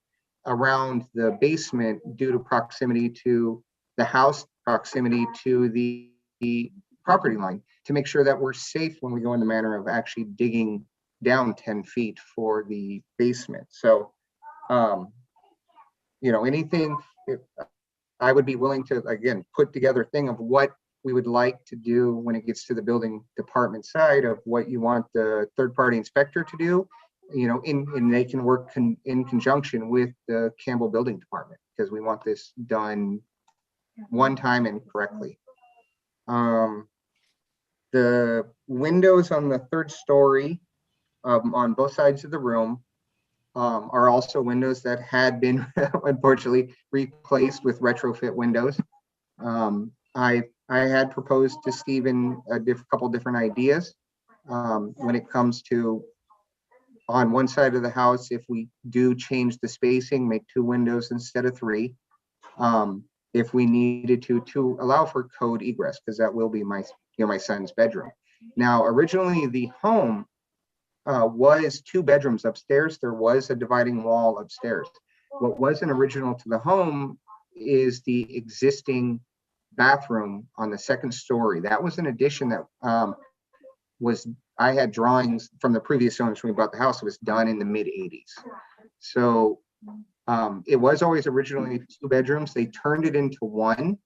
around the basement due to proximity to the house, proximity to the property line, to make sure that we're safe when we go in the manner of actually digging down 10 feet for the basement. So, anything, I would be willing to, again, put together a thing of what we would like to do when it gets to the building department side of what you want the third-party inspector to do, and they can work in conjunction with the Campbell Building Department, because we want this done one time and correctly. The windows on the 3rd story on both sides of the room are also windows that had been unfortunately replaced with retrofit windows. I had proposed to Stephen a couple different ideas when it comes to, on one side of the house, if we do change the spacing, make 2 windows instead of 3. If we needed to allow for code egress, because that will be my son's bedroom. Now, originally the home was 2 bedrooms upstairs. There was a dividing wall upstairs. What wasn't original to the home is the existing bathroom on the 2nd story. That was an addition that I had drawings from the previous owners when we bought the house. It was done in the mid-80s. So it was always originally 2 bedrooms. They turned it into 1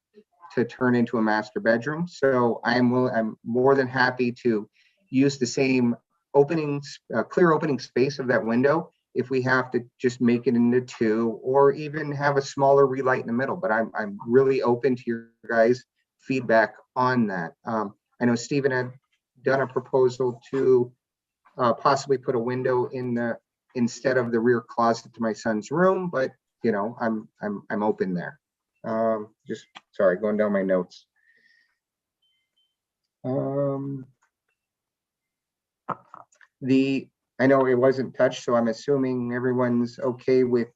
to turn into a master bedroom. So I'm more than happy to use the same clear opening space of that window if we have to just make it into 2, or even have a smaller relight in the middle. But I'm really open to your guys' feedback on that. I know Stephen had done a proposal to possibly put a window in the instead of the rear closet to my son's room, but you know, I'm open there. Just sorry, going down my notes. I know it wasn't touched, so I'm assuming everyone's okay with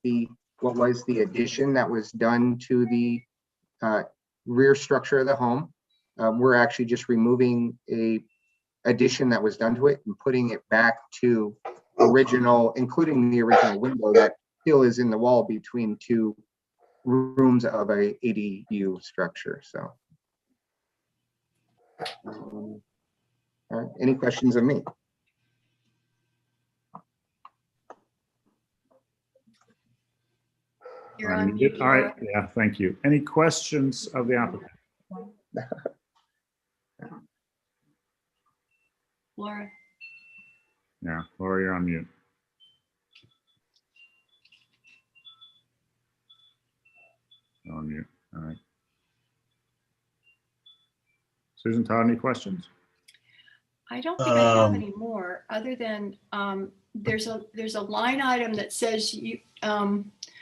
what was the addition that was done to the rear structure of the home. We're actually just removing a addition that was done to it and putting it back to original, including the original window that still is in the wall between two rooms of a ADU structure. So, all right, any questions of me? You're on mute, All right, Laura. yeah, thank you. Any questions of the applicant? Laura. Yeah, Laura, you're on mute. You're on mute, all right. Susan, Todd, any questions? I don't think I have any more, other than there's a line item that says you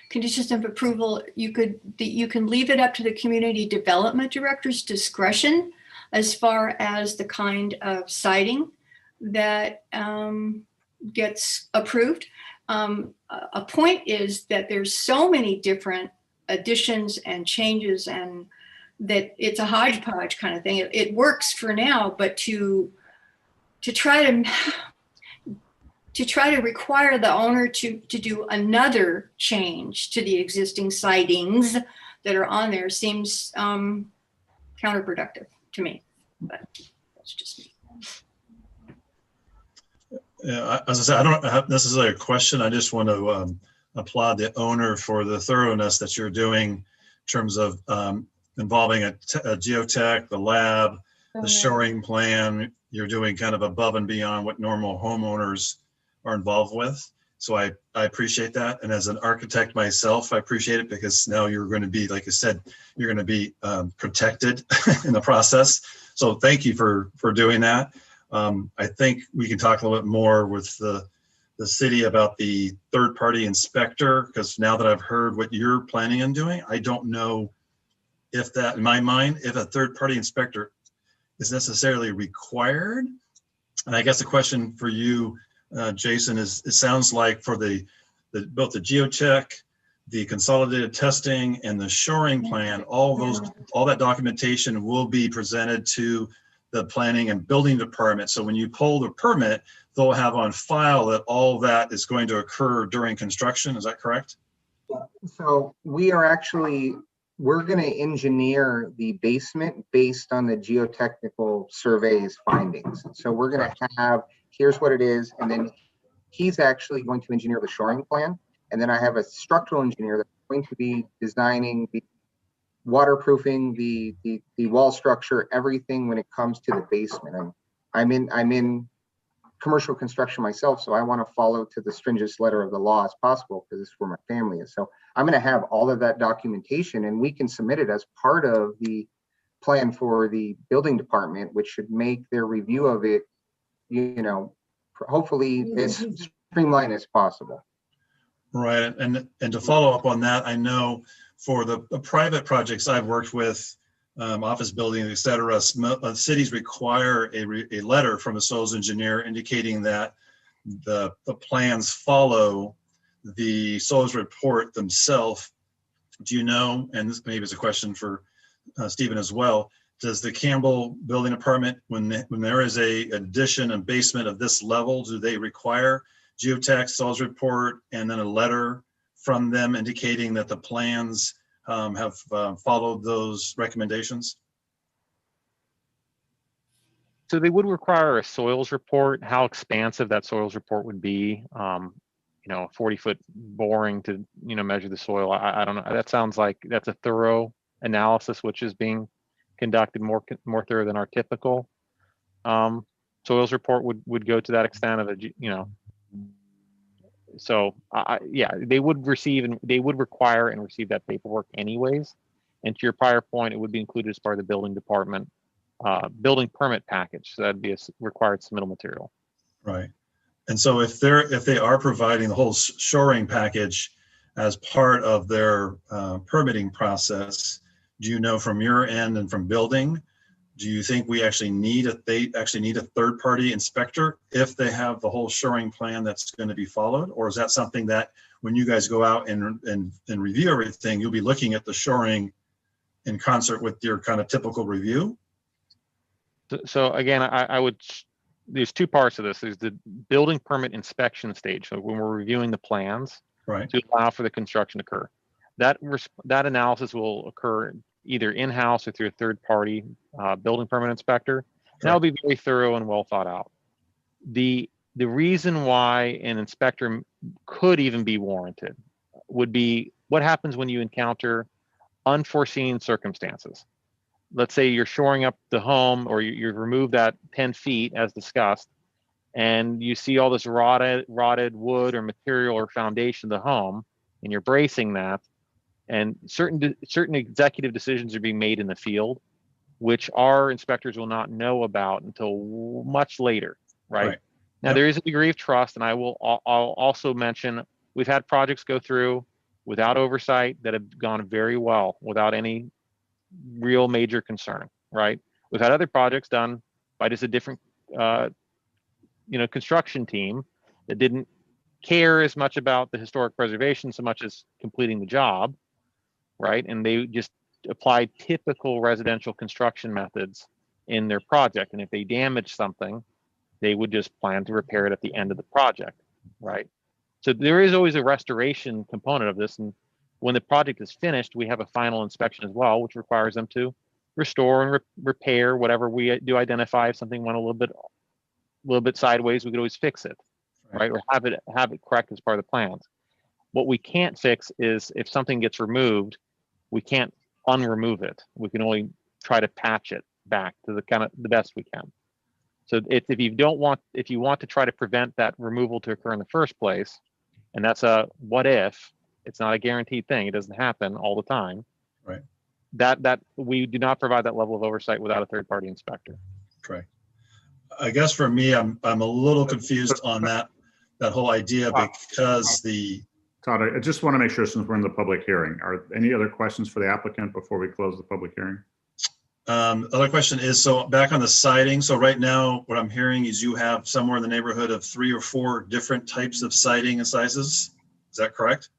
conditions of approval. You can leave it up to the community development director's discretion as far as the kind of siding that gets approved. A point is that there's so many different additions and changes, and that it's a hodgepodge kind of thing. It works for now, but to try to require the owner to do another change to the existing sidings that are on there seems counterproductive to me, but that's just me. Yeah, as I said, I don't have necessarily a question. I just want to applaud the owner for the thoroughness that you're doing in terms of involving a geotech, the lab, the shoring plan. You're doing kind of above and beyond what normal homeowners are involved with. So I appreciate that. And as an architect myself, I appreciate it, because now you're going to be, like I said, you're going to be protected in the process. So thank you for doing that. I think we can talk a little bit more with the city about the third-party inspector, because now that I've heard what you're planning on doing, I don't know if that, in my mind, if a third-party inspector is necessarily required. And I guess the question for you, Jason, is it sounds like for both the geocheck, the consolidated testing, and the shoring plan, all that documentation will be presented to the planning and building department. So when you pull the permit, they'll have on file that all that is going to occur during construction. Is that correct? So we're going to engineer the basement based on the geotechnical survey's findings. So we're going to have, here's what it is, and then he's actually going to engineer the shoring plan. And then I have a structural engineer that's going to be designing the waterproofing, the wall structure, everything when it comes to the basement. And I'm in commercial construction myself, so I want to follow to the stringent letter of the law as possible, because this is where my family is. So I'm going to have all of that documentation, and we can submit it as part of the plan for the building department, which should make their review of it, you know, hopefully as streamlined as possible. Right, and to follow up on that, I know for the private projects I've worked with, office buildings, et cetera, cities require a letter from a soils engineer indicating that the plans follow the soils report themselves. Do you know, and this maybe is a question for Stephen as well, does the Campbell Building Department, when there is a addition and basement of this level, do they require geotech, soils report, and then a letter from them indicating that the plans have followed those recommendations? So they would require a soils report. How expansive that soils report would be, you know, 40-foot boring to, you know, measure the soil. I don't know. That sounds like that's a thorough analysis, which is being conducted more thorough than our typical soils report would go to that extent of a, you know. So yeah, they would receive and they would require and receive that paperwork anyways. And to your prior point, it would be included as part of the building department building permit package. So that'd be a required submittal material. Right. And so if they are providing the whole shoring package as part of their permitting process, do you know from your end and from building, do you think they actually need a third-party inspector if they have the whole shoring plan that's going to be followed? Or is that something that when you guys go out and review everything, you'll be looking at the shoring in concert with your kind of typical review? So again, I would, there's two parts of this. There's the building permit inspection stage. So when we're reviewing the plans Right. to allow for the construction to occur, that analysis will occur either in-house or through a third-party building permit inspector. And that'll be very thorough and well thought out. The reason why an inspector could even be warranted would be what happens when you encounter unforeseen circumstances. Let's say you're shoring up the home, or you've removed that 10 feet as discussed, and you see all this rotted wood or material or foundation of the home, and you're bracing that, and certain executive decisions are being made in the field, which our inspectors will not know about until much later, right? Now, there is a degree of trust, and I'll also mention we've had projects go through without oversight that have gone very well without any real major concern, right? We've had other projects done by just a different, construction team that didn't care as much about the historic preservation so much as completing the job, right? And they just applied typical residential construction methods in their project. And if they damaged something, they would just plan to repair it at the end of the project, right? So there is always a restoration component of this. And when the project is finished, we have a final inspection as well, which requires them to restore and repair whatever we do identify. If something went a little bit sideways, we could always fix it, right? Or have it correct as part of the plans. What we can't fix is if something gets removed, we can't unremove it. We can only try to patch it back to the best we can. So if you want to try to prevent that removal to occur in the first place, and that's a what if, it's not a guaranteed thing. It doesn't happen all the time. Right. That we do not provide that level of oversight without a third-party inspector. Correct. I guess for me, I'm a little confused on that whole idea because Todd, I just want to make sure, since we're in the public hearing, are any other questions for the applicant before we close the public hearing? Other question is, so back on the siding. So right now, what I'm hearing is you have somewhere in the neighborhood of 3 or 4 different types of siding and sizes. Is that correct?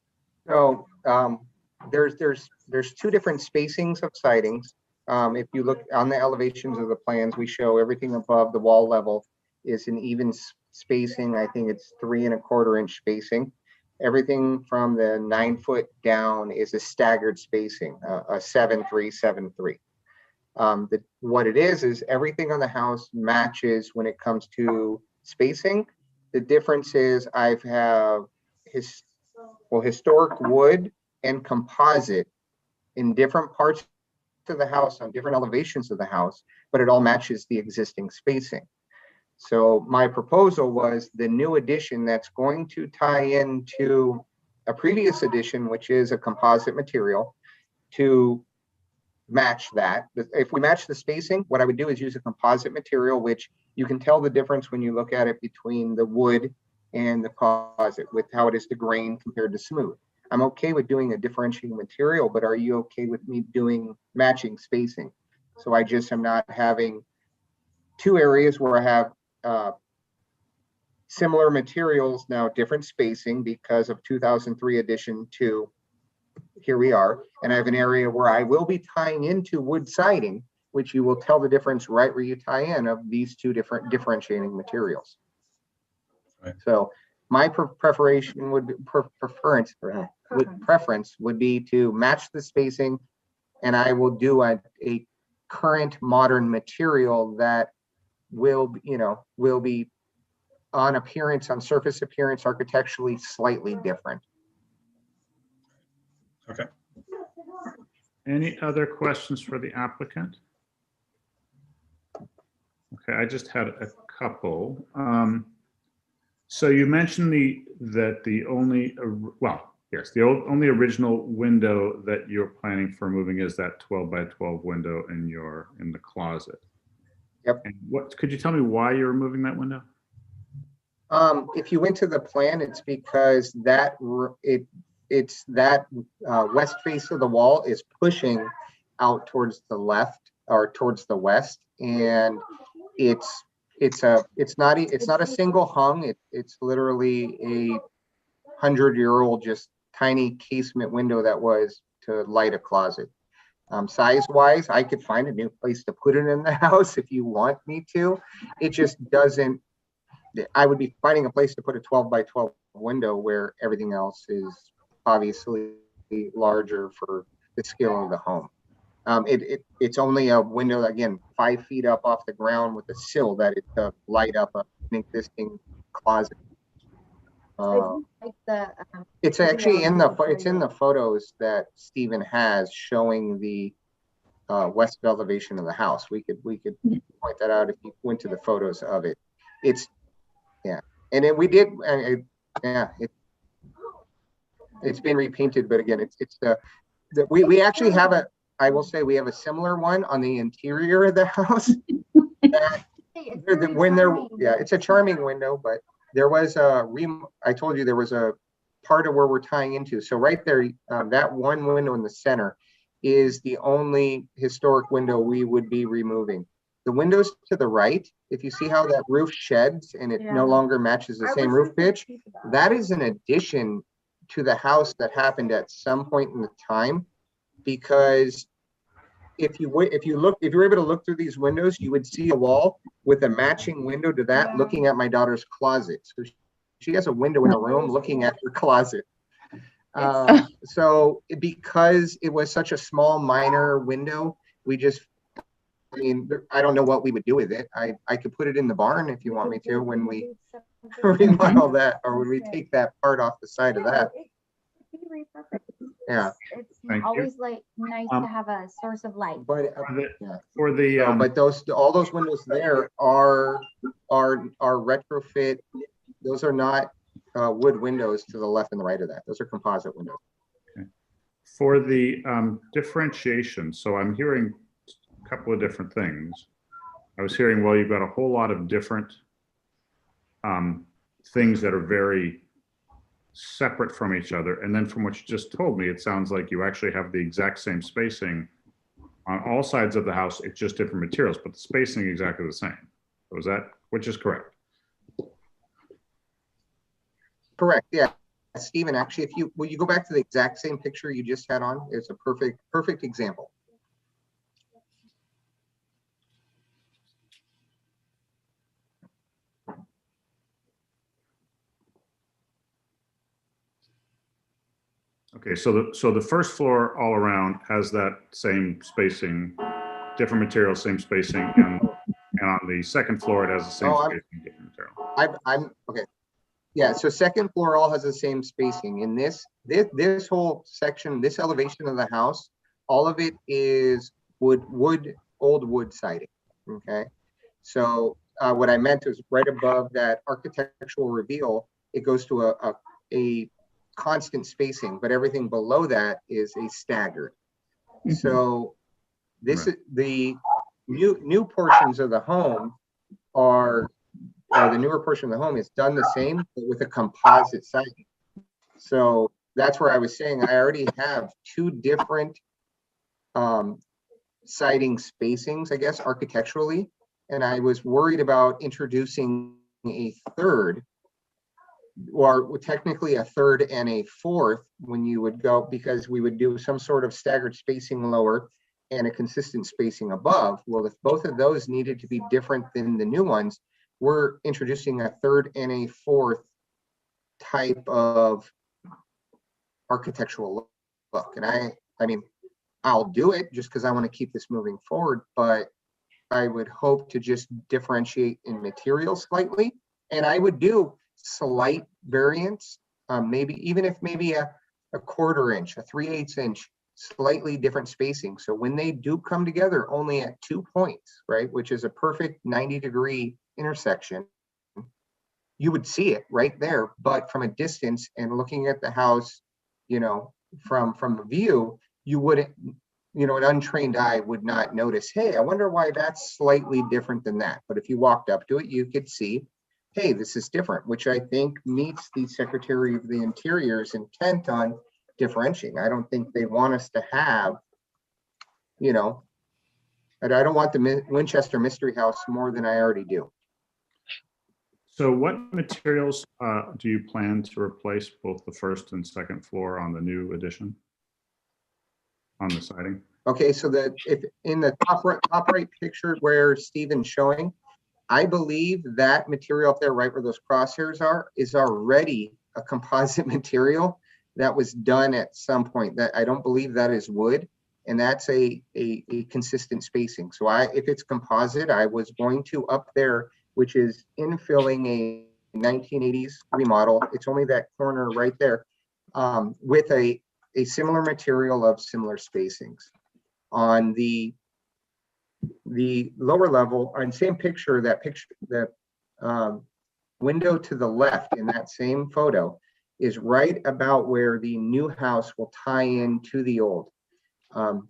So there's 2 different spacings of sidings. If you look on the elevations of the plans, we show everything above the wall level is an even spacing. I think it's 3 1/4 inch spacing. Everything from the 9 foot down is a staggered spacing, a 7-3, 7-3. What it is everything on the house matches when it comes to spacing. The difference is I have historic wood and composite in different parts of the house on different elevations of the house, but it all matches the existing spacing. So my proposal was the new addition that's going to tie into a previous addition, which is a composite material, to match that. If we match the spacing, what I would do is use a composite material, which you can tell the difference when you look at it between the wood and the composite with how it is to grain compared to smooth. I'm okay with doing a differentiating material, but are you okay with me doing matching spacing? So I just am not having 2 areas where I have similar materials, now different spacing because of 2003 addition to here we are. And I have an area where I will be tying into wood siding, which you will tell the difference right where you tie in of these 2 different differentiating materials. Right. So my preference would be to match the spacing, and I will do a current modern material that will be on appearance, on surface appearance, architecturally slightly different. Okay. Any other questions for the applicant? Okay, I just had a couple. So you mentioned the only original window that you're planning for moving is that 12 by 12 window in the closet. Yep. And could you tell me why you're removing that window? If you went to the plan, it's because it's that west face of the wall is pushing out towards the left or towards the west, and it's not a single hung. It's literally a 100-year-old just tiny casement window that was to light a closet. Size wise, I could find a new place to put it in the house if you want me to. It just doesn't. I would be finding a place to put a 12 by 12 window where everything else is obviously larger for the scale of the home. It's only a window, again, 5 feet up off the ground with a sill that it to light up an existing closet. It's actually in the photos that Stephen has showing the west elevation of the house. We could point that out if you went to the photos of it. And then we did, it's been repainted, but again, we actually have I will say we have a similar one on the interior of the house. It's a charming window, but there was I told you there was a part of where we're tying into. So right there, that one window in the center is the only historic window we would be removing. The windows to the right, if you see how that roof sheds and it no longer matches the same roof pitch, that is an addition to the house that happened at some point in the time. Because if you were able to look through these windows, you would see a wall with a matching window to that looking at my daughter's closet. So she has a window in her room looking at her closet. So because it was such a small minor window, I don't know what we would do with it. I could put it in the barn if you want me to when we remodel that, or when we take that part off the side of that. Yeah. It's always like nice to have a source of light. But For the but all those windows there are retrofit. Those are not wood windows to the left and the right of that. Those are composite windows. Okay. For the differentiation, so I'm hearing a couple of different things. I was hearing, well, you've got a whole lot of different things that are very separate from each other. And then from what you just told me, it sounds like you actually have the exact same spacing on all sides of the house. It's just different materials, but the spacing is exactly the same. Was that, which is correct? Correct. Yeah. Stephen, actually, will you go back to the exact same picture you just had on? It's a perfect example. Okay, so the first floor all around has that same spacing, different material, same spacing, and on the second floor it has the same spacing, different material. I'm okay. Yeah, so second floor all has the same spacing. In this whole section, this elevation of the house, all of it is old wood siding. Okay, so what I meant is right above that architectural reveal, it goes to a constant spacing, but everything below that is a staggered. Mm-hmm. So this is the new portions of the home the newer portion of the home is done the same, but with a composite siding. So that's where I was saying I already have two different siding spacings, I guess, architecturally, and I was worried about introducing a third, or technically a third and a fourth when you would go, because we would do some sort of staggered spacing lower and a consistent spacing above. Well, if both of those needed to be different than the new ones, we're introducing a third and a fourth type of architectural look. And I mean, I'll do it just because I want to keep this moving forward, but I would hope to just differentiate in material slightly. And I would do slight variance, maybe even if maybe a 1/4 inch, a 3/8 inch, slightly different spacing. So when they do come together only at 2 points, right, which is a perfect 90-degree intersection, you would see it right there. But from a distance and looking at the house, from a view, you wouldn't, an untrained eye would not notice, hey, I wonder why that's slightly different than that. But if you walked up to it, you could see, hey, this is different, which I think meets the Secretary of the Interior's intent on differentiating. I don't think they want us to have, you know, and I don't want the Winchester Mystery House more than I already do. So what materials do you plan to replace both the first and second floor on the new addition? On the siding? Okay, so that if in the top right picture where Stephen's showing, I believe that material up there, right where those crosshairs are, is already a composite material that was done at some point. That I don't believe that is wood, and that's a consistent spacing. So if it's composite, I was going to up there, which is infilling a 1980s remodel. It's only that corner right there, with a similar material of similar spacings. On the lower level, on same picture, that window to the left in that same photo is right about where the new house will tie in to the old.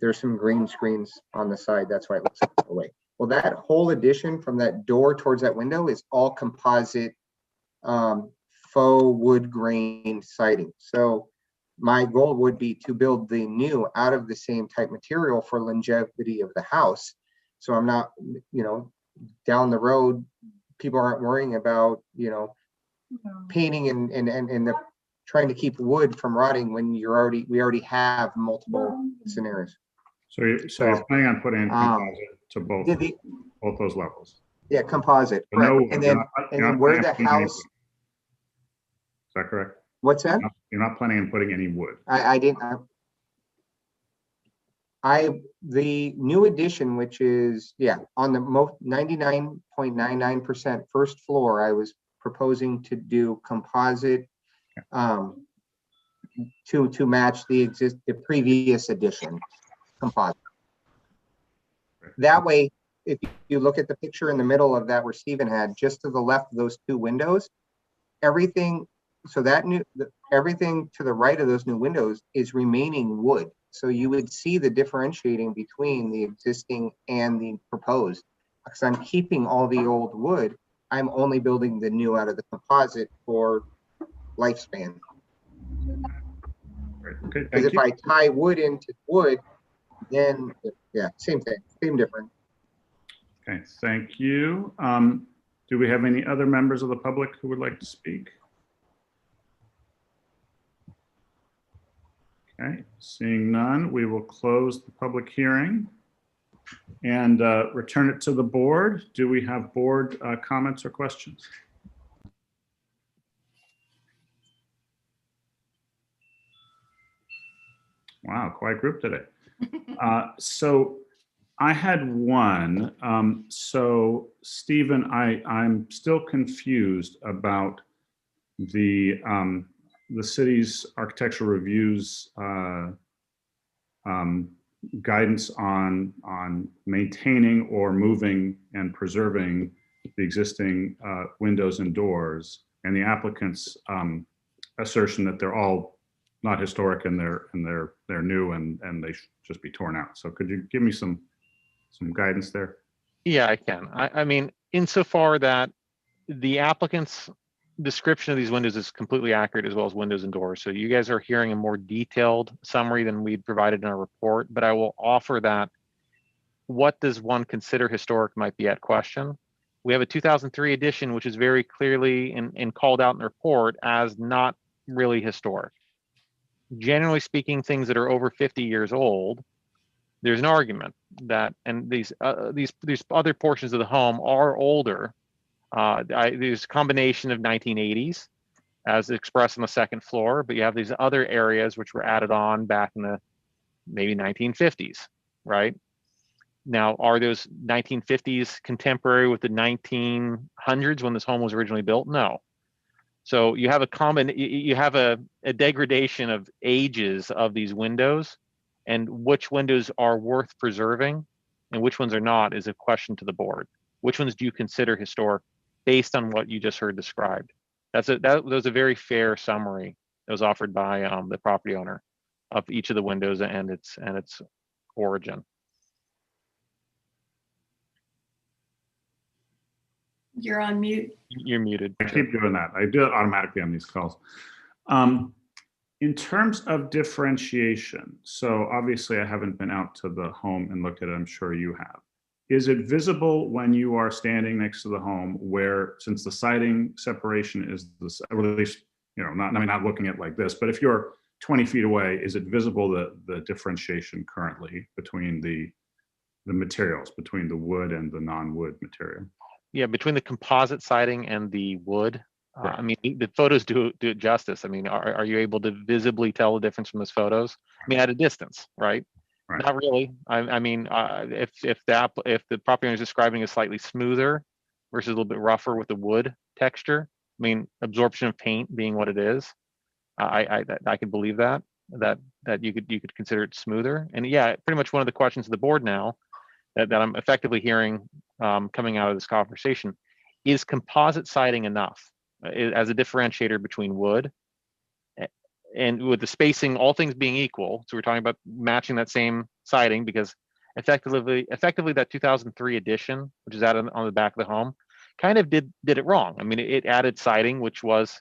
There's some green screens on the side, that's why it looks that way. Well, that whole addition from that door towards that window is all composite faux wood grain siding. So my goal would be to build the new out of the same type material for longevity of the house. So I'm not, you know, down the road, people aren't worrying about, you know, painting and the trying to keep wood from rotting when we already have multiple scenarios. So you're planning on putting in composite to both those levels? Yeah, composite. But no, and then where the house. Is that correct? What's that? You're not planning on putting any wood? I didn't. The new addition, which is, yeah, on the 99.99% first floor, I was proposing to do composite to match the previous addition composite. That way, if you look at the picture in the middle of that where Stephen had, just to the left of those two windows, everything, so that everything to the right of those new windows is remaining wood. So you would see the differentiating between the existing and the proposed. Because I'm keeping all the old wood, I'm only building the new out of the composite for lifespan. Okay, because if I tie wood into wood, then yeah, same thing, same difference. Okay, thank you. Do we have any other members of the public who would like to speak? Okay, seeing none, we will close the public hearing and return it to the board. Do we have board comments or questions? Wow, quite a group today. So I had one. So Stephen, I'm still confused about the city's architectural reviews guidance on maintaining or moving and preserving the existing windows and doors, and the applicant's assertion that they're all not historic and they're new and they should just be torn out. So could you give me some guidance there? Yeah, I can. I mean, insofar that the applicant's description of these windows is completely accurate, as well as windows and doors. So you guys are hearing a more detailed summary than we'd provided in our report, but I will offer that what does one consider historic might be at question. We have a 2003 edition, which is very clearly and called out in the report as not really historic. Generally speaking, things that are over 50 years old, there's an argument that, and these other portions of the home are older. There's a combination of 1980s as expressed on the second floor, but you have these other areas which were added on back in the maybe 1950s, right? Now, are those 1950s contemporary with the 1900s when this home was originally built? No. So you have a degradation of ages of these windows, and which windows are worth preserving and which ones are not is a question to the board. Which ones do you consider historic based on what you just heard described? That was a very fair summary that was offered by the property owner of each of the windows and its origin. You're on mute. You're muted. I keep doing that. I do it automatically on these calls. In terms of differentiation, so obviously I haven't been out to the home and looked at it. I'm sure you have. Is it visible when you are standing next to the home where, since the siding separation is this, or at least, not looking at it like this, but if you're 20 feet away, is it visible the differentiation currently between the materials, between the wood and the non-wood material? Yeah, between the composite siding and the wood. Right. I mean, the photos do it justice. I mean, are you able to visibly tell the difference from those photos? I mean, at a distance, right? Right. Not really. I mean, if the property owner is describing it slightly smoother versus a little bit rougher with the wood texture, I mean, absorption of paint being what it is, I can believe that you could consider it smoother. And yeah, pretty much one of the questions of the board now that I'm effectively hearing coming out of this conversation is composite siding enough as a differentiator between wood and with the spacing, all things being equal. So we're talking about matching that same siding because effectively that 2003 edition, which is out on the back of the home, kind of did it wrong. I mean, it added siding, which was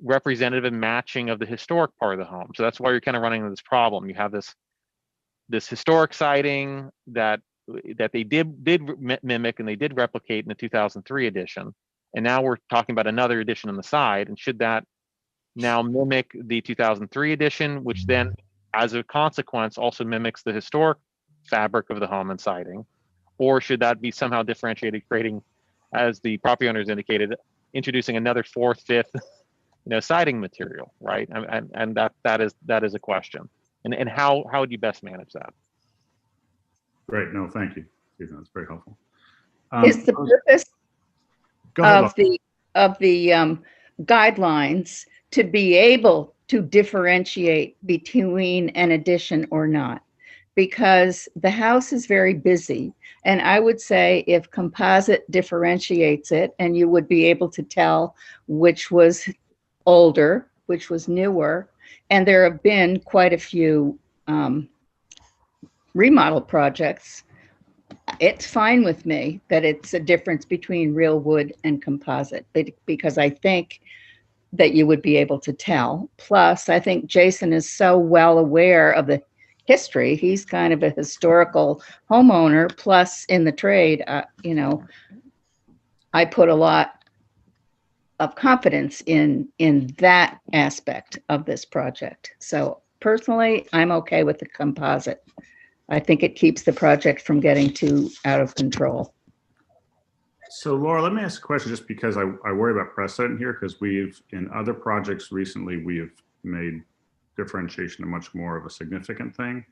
representative and matching of the historic part of the home. So that's why you're kind of running into this problem. You have this historic siding that they did mimic and they did replicate in the 2003 edition. And now we're talking about another edition on the side. And should that now mimic the 2003 edition, which then as a consequence also mimics the historic fabric of the home and siding? Or should that be somehow differentiated, creating, as the property owners indicated, introducing another fourth, fifth, siding material, right? And that is a question. And how would you best manage that? Great. No, thank you, Stephen. That's very helpful. Is the purpose Go ahead, of the guidelines to be able to differentiate between an addition or not? Because the house is very busy. And I would say if composite differentiates it, and you would be able to tell which was older, which was newer, and there have been quite a few remodel projects, it's fine with me that it's a difference between real wood and composite, because I think that you would be able to tell. Plus, I think Jason is so well aware of the history. He's kind of a historical homeowner, plus in the trade, I put a lot of confidence in that aspect of this project. So personally, I'm okay with the composite. I think it keeps the project from getting too out of control. So Laura, let me ask a question, just because I worry about precedent here, because in other projects recently, we have made differentiation a much more of a significant thing.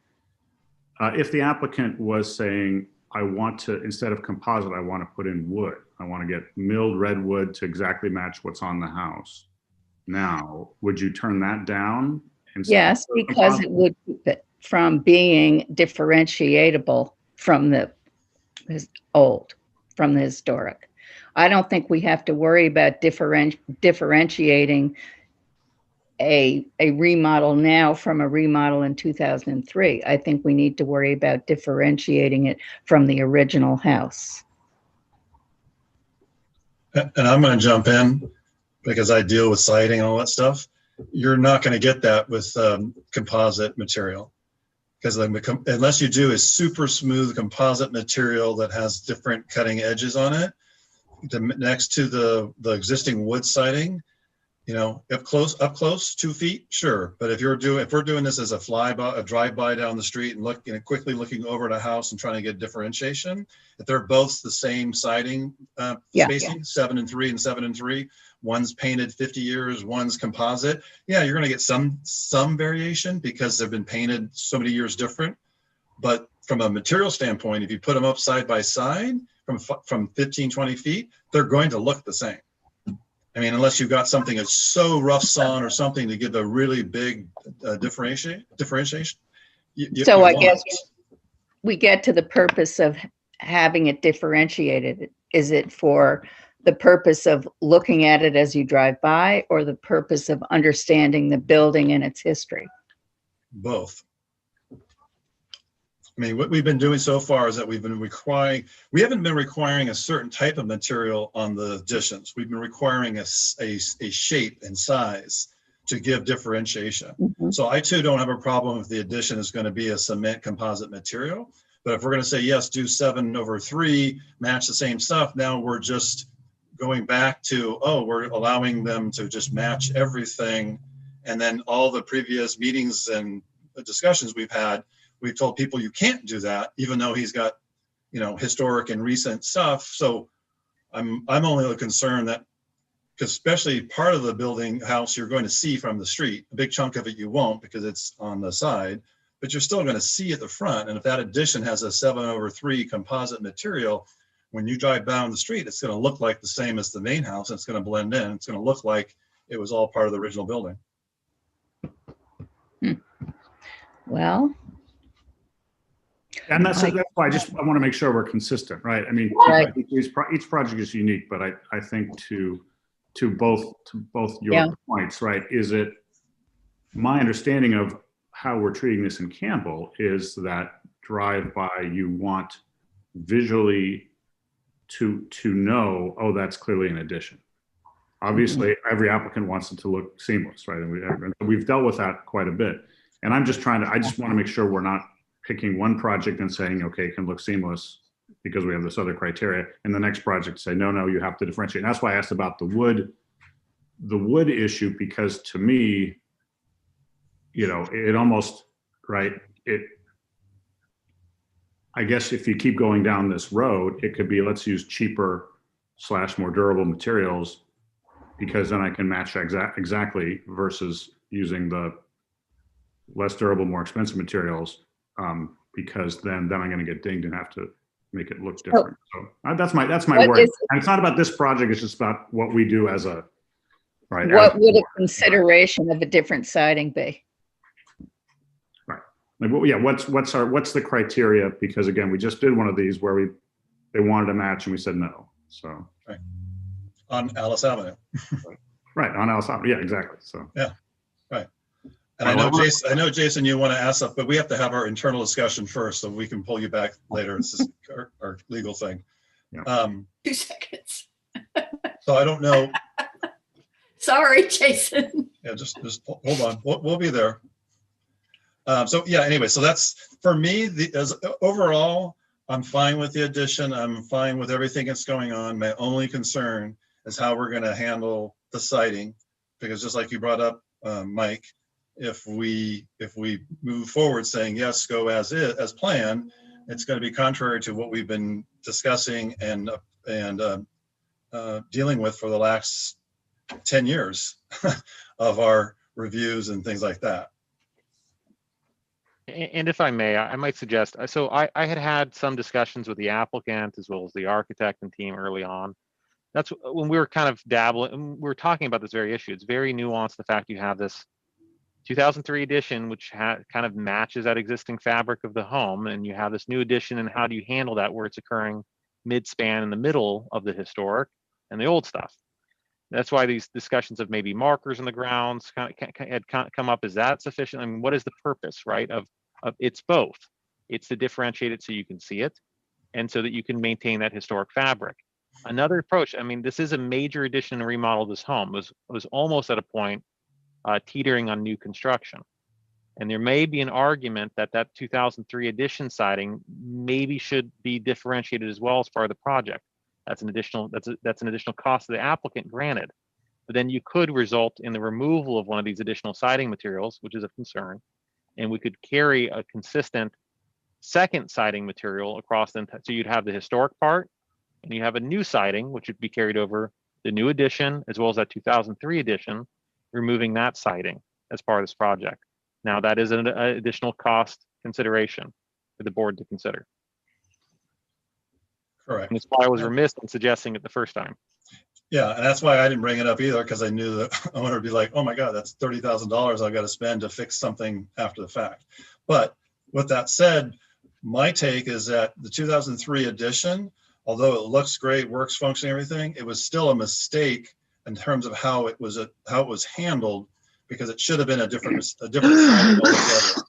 If the applicant was saying, I want to, instead of composite, I want to put in wood. I want to get milled redwood to exactly match what's on the house. Now, would you turn that down? Yes, because it would keep it from being differentiatable from the historic. I don't think we have to worry about differentiating a remodel now from a remodel in 2003. I think we need to worry about differentiating it from the original house. And I'm going to jump in because I deal with siding and all that stuff. You're not going to get that with composite material, because unless you do a super smooth composite material that has different cutting edges on it, next to the existing wood siding, up close 2 feet, sure. But if we're doing this as a drive-by down the street and quickly looking over at a house and trying to get differentiation, if they're both the same siding spacing, 7-3 and 7-3, one's painted 50 years, one's composite, yeah, you're going to get some variation because they've been painted so many years different. But from a material standpoint, if you put them up side by side from 15, 20 feet, they're going to look the same. I mean, unless you've got something that's so rough sawn or something to give a really big differentiation. So I guess we get to the purpose of having it differentiated. Is it for the purpose of looking at it as you drive by, or the purpose of understanding the building and its history? Both. I mean, what we've been doing so far is that we haven't been requiring a certain type of material on the additions. We've been requiring a shape and size to give differentiation. So I too don't have a problem if the addition is going to be a cement composite material. But if we're going to say, yes, do 7/3, match the same stuff, now we're just going back to, oh, we're allowing them to just match everything. And then all the previous meetings and discussions we've had, we've told people you can't do that, even though he's got, you know, historic and recent stuff. So I'm only concerned that, because especially part of the building house you're going to see from the street, a big chunk of it you won't because it's on the side, but you're still going to see at the front. And if that addition has a 7/3 composite material, when you drive down the street, it's going to look like the same as the main house. And it's going to blend in. It's going to look like it was all part of the original building. Well, And that's why I want to make sure we're consistent, right? I mean, Right. each project is unique, but I think to both your points, right? Is it my understanding of how we're treating this in Campbell is that drive-by, you want visually to know, oh, that's clearly an addition. Obviously, every applicant wants it to look seamless, right? And we've dealt with that quite a bit. And I just want to make sure we're not picking one project and saying, okay, it can look seamless because we have this other criteria, and the next project say, no, you have to differentiate. And that's why I asked about the wood issue, because to me, you know, it almost, right, I guess if you keep going down this road, it could be, let's use cheaper / more durable materials, because then I can match exactly versus using the less durable, more expensive materials, because then I'm going to get dinged and have to make it look different. So that's my worry. And it's not about this project. It's just about what we do as a, right. What would a consideration of a different siding be? Right. Like, well, yeah. What's the criteria? Because again, we just did one of these where they wanted to match and we said no. So. Right. On Alice Avenue. Right. On Alice Avenue. Yeah, exactly. So. Yeah. Right. And I know, Jason, you want to ask stuff, but we have to have our internal discussion first, so we can pull you back later. It's just our legal thing. Yeah. 2 seconds. So I don't know. Sorry, Jason. Yeah, just hold on. We'll be there. So yeah, anyway, so that's, for me, overall, I'm fine with the addition. I'm fine with everything that's going on. My only concern is how we're going to handle the siding, because just like you brought up, Mike, if we move forward saying yes, go as planned, it's going to be contrary to what we've been discussing and dealing with for the last 10 years of our reviews and things like that. And if I may, I might suggest, so I had some discussions with the applicant as well as the architect and team early on. That's when we were kind of dabbling, we were talking about this very issue. It's very nuanced, the fact you have this 2003 edition, which kind of matches that existing fabric of the home, and you have this new edition, and how do you handle that where it's occurring mid-span in the middle of the historic and the old stuff? That's why these discussions of maybe markers in the grounds had come up. Is that sufficient? I mean, what is the purpose, right, of it's both. It's to differentiate it so you can see it, and so that you can maintain that historic fabric. Another approach, I mean, this is a major addition and remodel of this home. Was almost at a point teetering on new construction. And there may be an argument that 2003 edition siding maybe should be differentiated as well as part of the project. That's an additional cost to the applicant, granted. But then you could result in the removal of one of these additional siding materials, which is a concern. And we could carry a consistent second siding material across the, so you'd have the historic part, and you have a new siding, which would be carried over the new edition, as well as that 2003 edition, removing that siding as part of this project. Now, that is an additional cost consideration for the board to consider. Correct. And that's why I was remiss in suggesting it the first time. Yeah, and that's why I didn't bring it up either, because I knew that I wanted to be like, oh my God, that's $30,000 I've got to spend to fix something after the fact. But with that said, my take is that the 2003 edition, although it looks great, works, function, everything, it was still a mistake in terms of how it was handled, because it should have been a different altogether.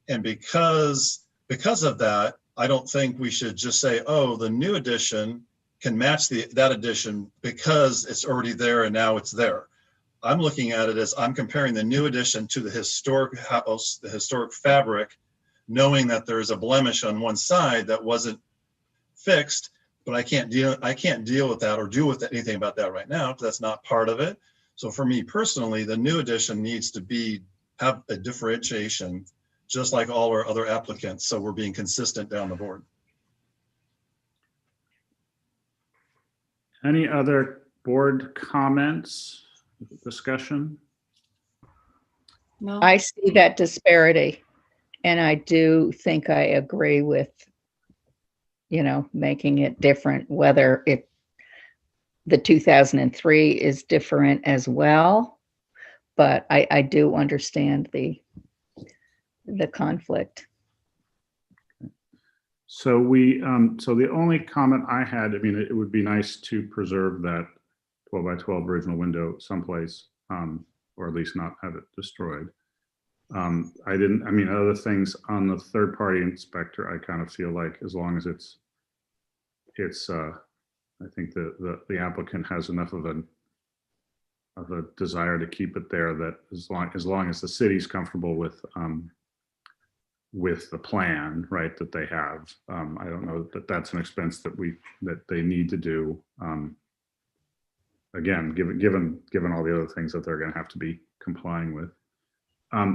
And because because of that, I don't think we should just say, oh, the new addition can match that addition because it's already there and now it's there. I'm looking at it as I'm comparing the new addition to the historic house, the historic fabric, knowing that there's a blemish on one side that wasn't fixed, but I can't deal with that or do with anything about that right now because that's not part of it. So for me personally, the new addition needs to have a differentiation, just like all our other applicants. So we're being consistent down the board. Any other board comments, discussion? No. I see that disparity, and I do think I agree with, making it different, whether the 2003 is different as well, but I do understand the conflict. So so the only comment I had, it would be nice to preserve that 12 by 12 original window someplace, or at least not have it destroyed. Other things on the third party inspector, I kind of feel like as long as it's I think the applicant has enough of a desire to keep it there that as long as the city's comfortable with the plan, right, that they have. I don't know that that's an expense that they need to do. Again, given all the other things that they're going to have to be complying with.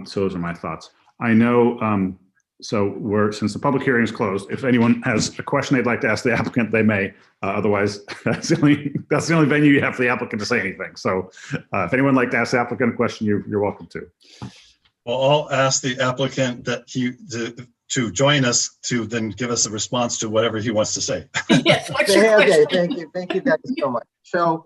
So those are my thoughts. I know. Since the public hearing is closed, if anyone has a question they'd like to ask the applicant, they may. Otherwise, that's the only venue you have for the applicant to say anything. So, if anyone would like to ask the applicant a question, you're welcome to. Well, I'll ask the applicant to join us to then give us a response to whatever he wants to say. Yes, what's your Okay, question? thank you guys so much. So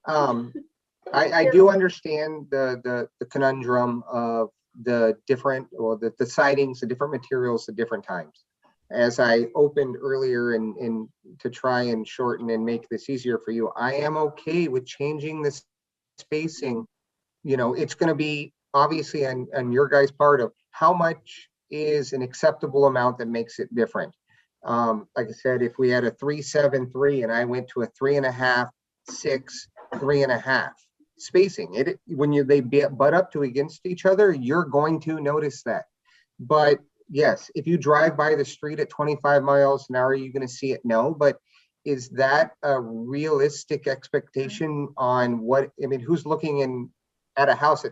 I do understand the conundrum of the different, or the sightings, the different materials at different times. As I opened earlier and to try and shorten and make this easier for you, I am okay with changing this spacing. It's going to be obviously on your guys' part of how much is an acceptable amount that makes it different. Like I said, if we had a 3.73 and I went to a 3.5, 6, 3.5 spacing, when they butt up to against each other, you're going to notice that. But yes, if you drive by the street at 25 miles an hour, are you going to see it? No, but is that a realistic expectation on who's looking at a house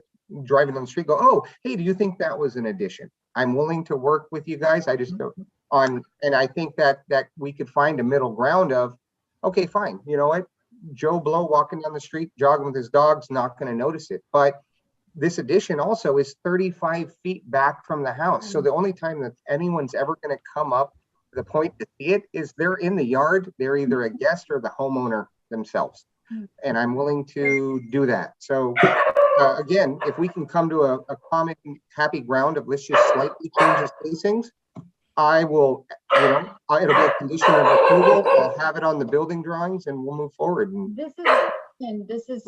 driving on the street, go, oh, hey, do you think that was an addition? I'm willing to work with you guys. I just don't and I think that we could find a middle ground of, okay, fine. You know what? Joe Blow walking down the street, jogging with his dog's not going to notice it. But this addition also is 35 feet back from the house. So the only time that anyone's ever going to come up to the point to see it is they're in the yard. They're either a guest or the homeowner themselves. And I'm willing to do that. So again, if we can come to a common happy ground of let's just slightly change the spacings, I will, it'll be a condition of approval. I'll have it on the building drawings and we'll move forward. This is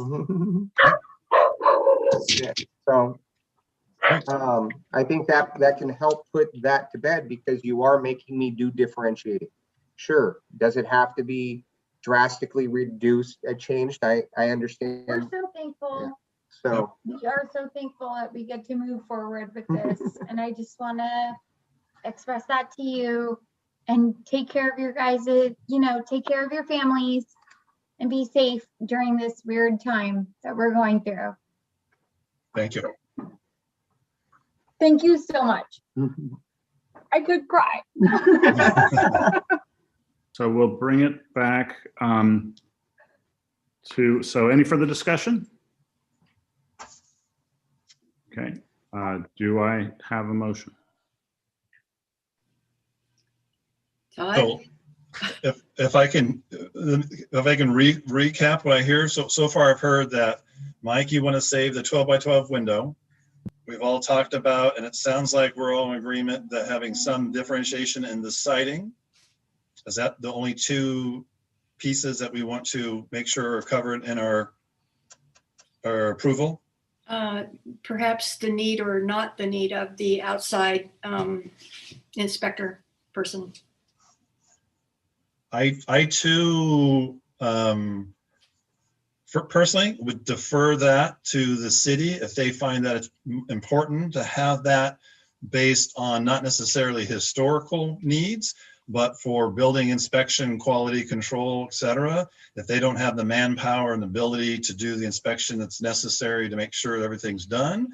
Yeah. So I think that can help put that to bed because you are making me do differentiating. Sure. Does it have to be drastically reduced, changed? I understand. We're so thankful. Yeah. So we are so thankful that we get to move forward with this. And I just want to express that to you and take care of your guys, take care of your families and be safe during this weird time that we're going through. Thank you. Thank you so much. I could cry. So we'll bring it back so any further discussion? Okay, do I have a motion? So if I can recap what I hear. So far I've heard that, Mike, you want to save the 12 by 12 window. We've all talked about, and it sounds like we're all in agreement that having some differentiation in the siding. Is that the only two pieces that we want to make sure are covered in our approval? Perhaps the need or not the need of the outside inspector. person. I too, personally would defer that to the city if they find that it's important to have that based on not necessarily historical needs, but for building inspection, quality control, et cetera. If they don't have the manpower and the ability to do the inspection that's necessary to make sure everything's done,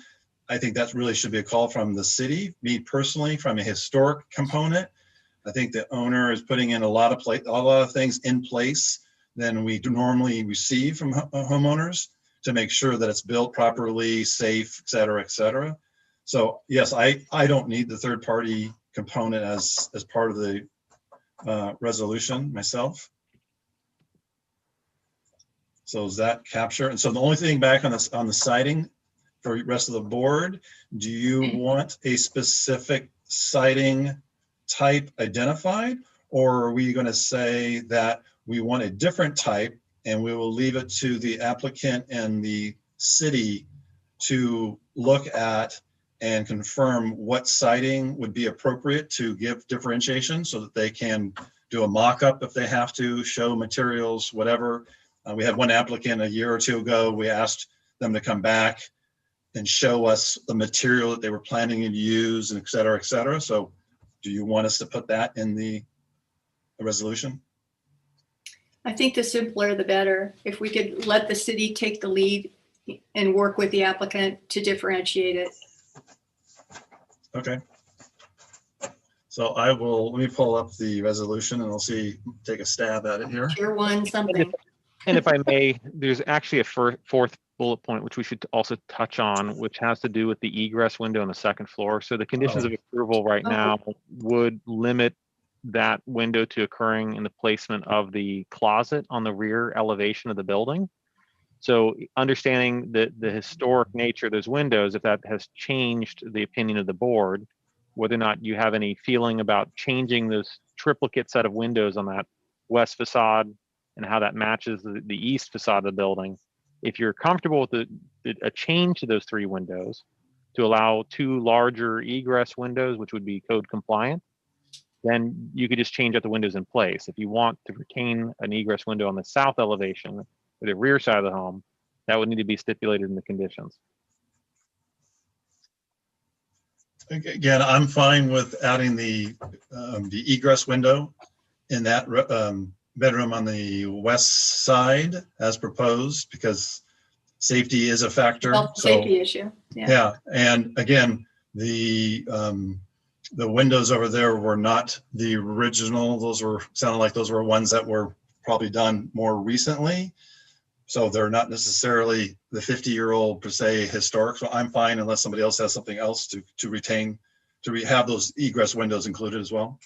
I think that really should be a call from the city. Me personally, from a historic component, I think the owner is putting in a lot of things in place than we normally receive from homeowners to make sure that it's built properly, safe, et cetera, et cetera. So yes, I don't need the third party component as part of the resolution myself. So does that capture? And so the only thing back on this, on the siding for the rest of the board, do you want a specific siding type identified? Or are we going to say that we want a different type and we will leave it to the applicant and the city to look at and confirm what siding would be appropriate to give differentiation so that they can do a mock-up if they have to, show materials, whatever. We had one applicant a year or two ago, we asked them to come back and show us the material that they were planning to use, and et cetera, et cetera. So do you want us to put that in the resolution? I think the simpler the better. If we could let the city take the lead and work with the applicant to differentiate it. Okay. So I will, let me pull up the resolution and I'll see, take a stab at it here. Tier one something. And if I may, there's actually a fourth bullet point, which we should also touch on, which has to do with the egress window on the second floor. So the conditions of approval right now would limit that window to occurring in the placement of the closet on the rear elevation of the building. So understanding the historic nature of those windows, if that has changed the opinion of the board, whether or not you have any feeling about changing this triplicate set of windows on that west facade and how that matches the east facade of the building. If you're comfortable with a change to those three windows to allow two larger egress windows, which would be code compliant, then you could just change out the windows in place. If you want to retain an egress window on the south elevation, or the rear side of the home, that would need to be stipulated in the conditions. Again, I'm fine with adding the egress window in that bedroom on the west side as proposed, because safety is a factor. Health safety issue. Yeah, and again, the windows over there were not the original. Those were, sounded like those were ones that were probably done more recently. So they're not necessarily the 50-year-old per se historic. So I'm fine unless somebody else has something else to retain, have those egress windows included as well.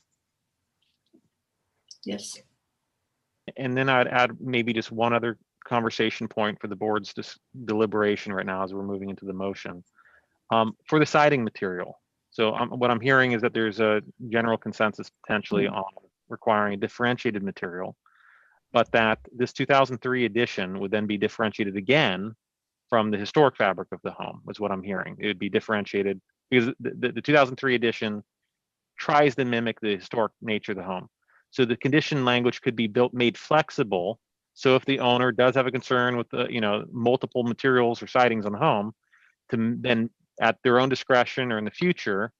Yes. And then I'd add maybe just one other conversation point for the board's deliberation right now as we're moving into the motion. For the siding material. So what I'm hearing is that there's a general consensus potentially on requiring a differentiated material, but that this 2003 edition would then be differentiated again from the historic fabric of the home, is what I'm hearing. It would be differentiated because the 2003 edition tries to mimic the historic nature of the home. So the condition language could be made flexible. So if the owner does have a concern with the, multiple materials or sidings on the home, to then at their own discretion or in the future,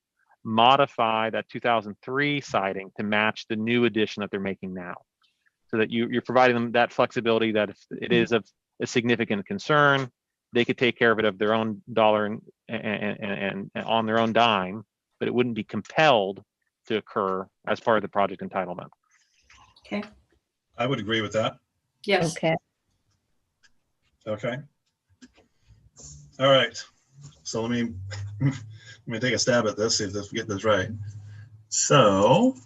modify that 2003 siding to match the new edition that they're making now. So that you're providing them that flexibility that if it is of a significant concern, they could take care of it of their own dollar and on their own dime, but it wouldn't be compelled to occur as part of the project entitlement. Okay. I would agree with that. Yes. Okay. Okay. All right. So let me take a stab at this, see if we get this right. So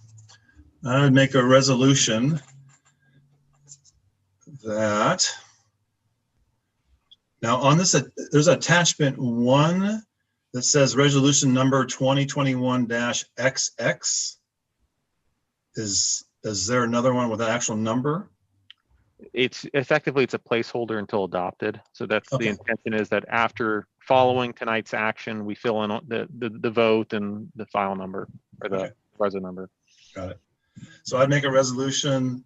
I would make a resolution that now on this, there's attachment 1 that says resolution number 2021-XX. Is there another one with an actual number? It's effectively, it's a placeholder until adopted. So that's Okay. the intention is that after following tonight's action, we fill in the vote and the file number or the Okay. resident number. Got it. So I'd make a resolution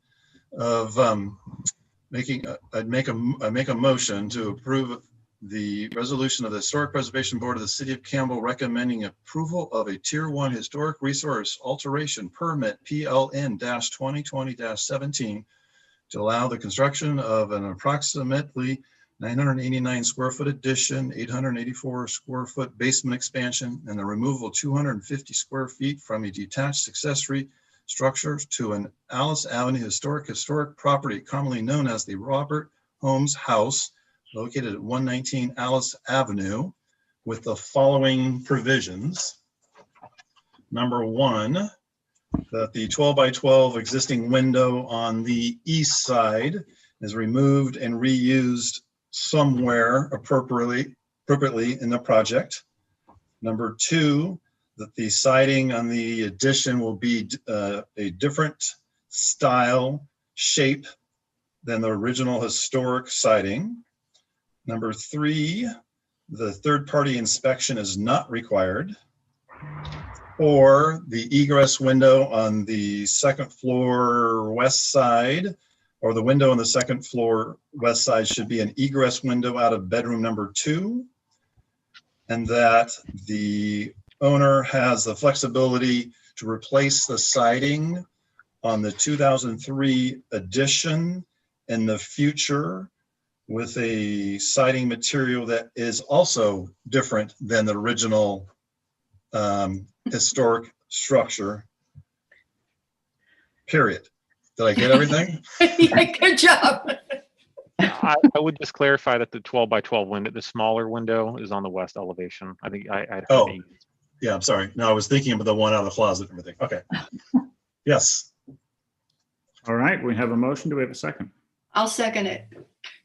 of I'd make a motion to approve the resolution of the Historic Preservation Board of the City of Campbell recommending approval of a Tier 1 Historic Resource Alteration Permit PLN 2020-17 to allow the construction of an approximately 989 square foot addition, 884 square foot basement expansion, and the removal of 250 square feet from a detached accessory structure to an Alice Avenue historic property commonly known as the Robert Holmes House, located at 119 Alice Avenue, with the following provisions. Number one, that the 12 by 12 existing window on the east side is removed and reused somewhere appropriately in the project. Number two, that the siding on the addition will be a different style, shape than the original historic siding. Number three, the third-party inspection is not required. Or the egress window on the second floor west side, or the window on the second floor west side should be an egress window out of bedroom number 2. And that the owner has the flexibility to replace the siding on the 2003 addition in the future with a siding material that is also different than the original historic structure, period. Did I get everything? Yeah, good job. I would just clarify that the 12 by 12 window, the smaller window, is on the west elevation. I think I'd Oh, yeah, I'm sorry. No, I was thinking of the one out of the closet and everything. Okay. Yes. All right, we have a motion. Do we have a second? I'll second it.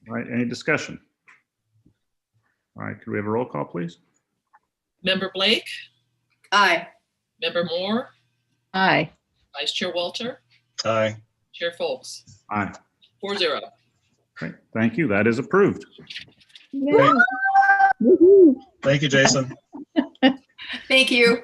All right, any discussion? All right, could we have a roll call, please? Member Blake, Aye. Member Moore, Aye. Vice Chair Walter, Aye. Chair Folks, Aye. 4-0. Great, thank you. That is approved. Great. Thank you, Jason. Thank you.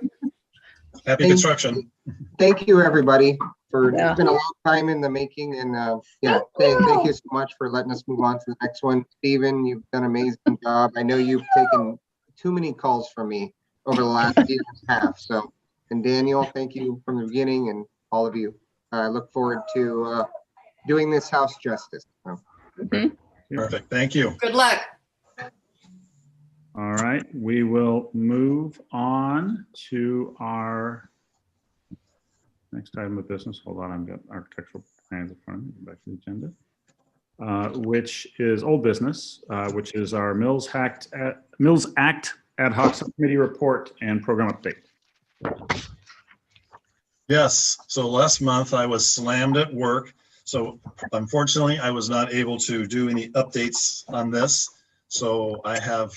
Happy construction. Thank you, everybody, for, Yeah. it's been a long time in the making, and yeah, thank you so much for letting us move on to the next one. Stephen, you've done an amazing job. I know you've taken too many calls from me over the last year and a half, so, and Daniel, thank you from the beginning, and all of you. I look forward to doing this house justice. So. Perfect. Thank you. Good luck. All right, we will move on to our next item of business. Hold on, I've got architectural plans in front of me. Go back to the agenda, which is old business, which is our Mills Act Ad Hoc Subcommittee report and program update. Yes. So last month I was slammed at work. So unfortunately, I was not able to do any updates on this. So I have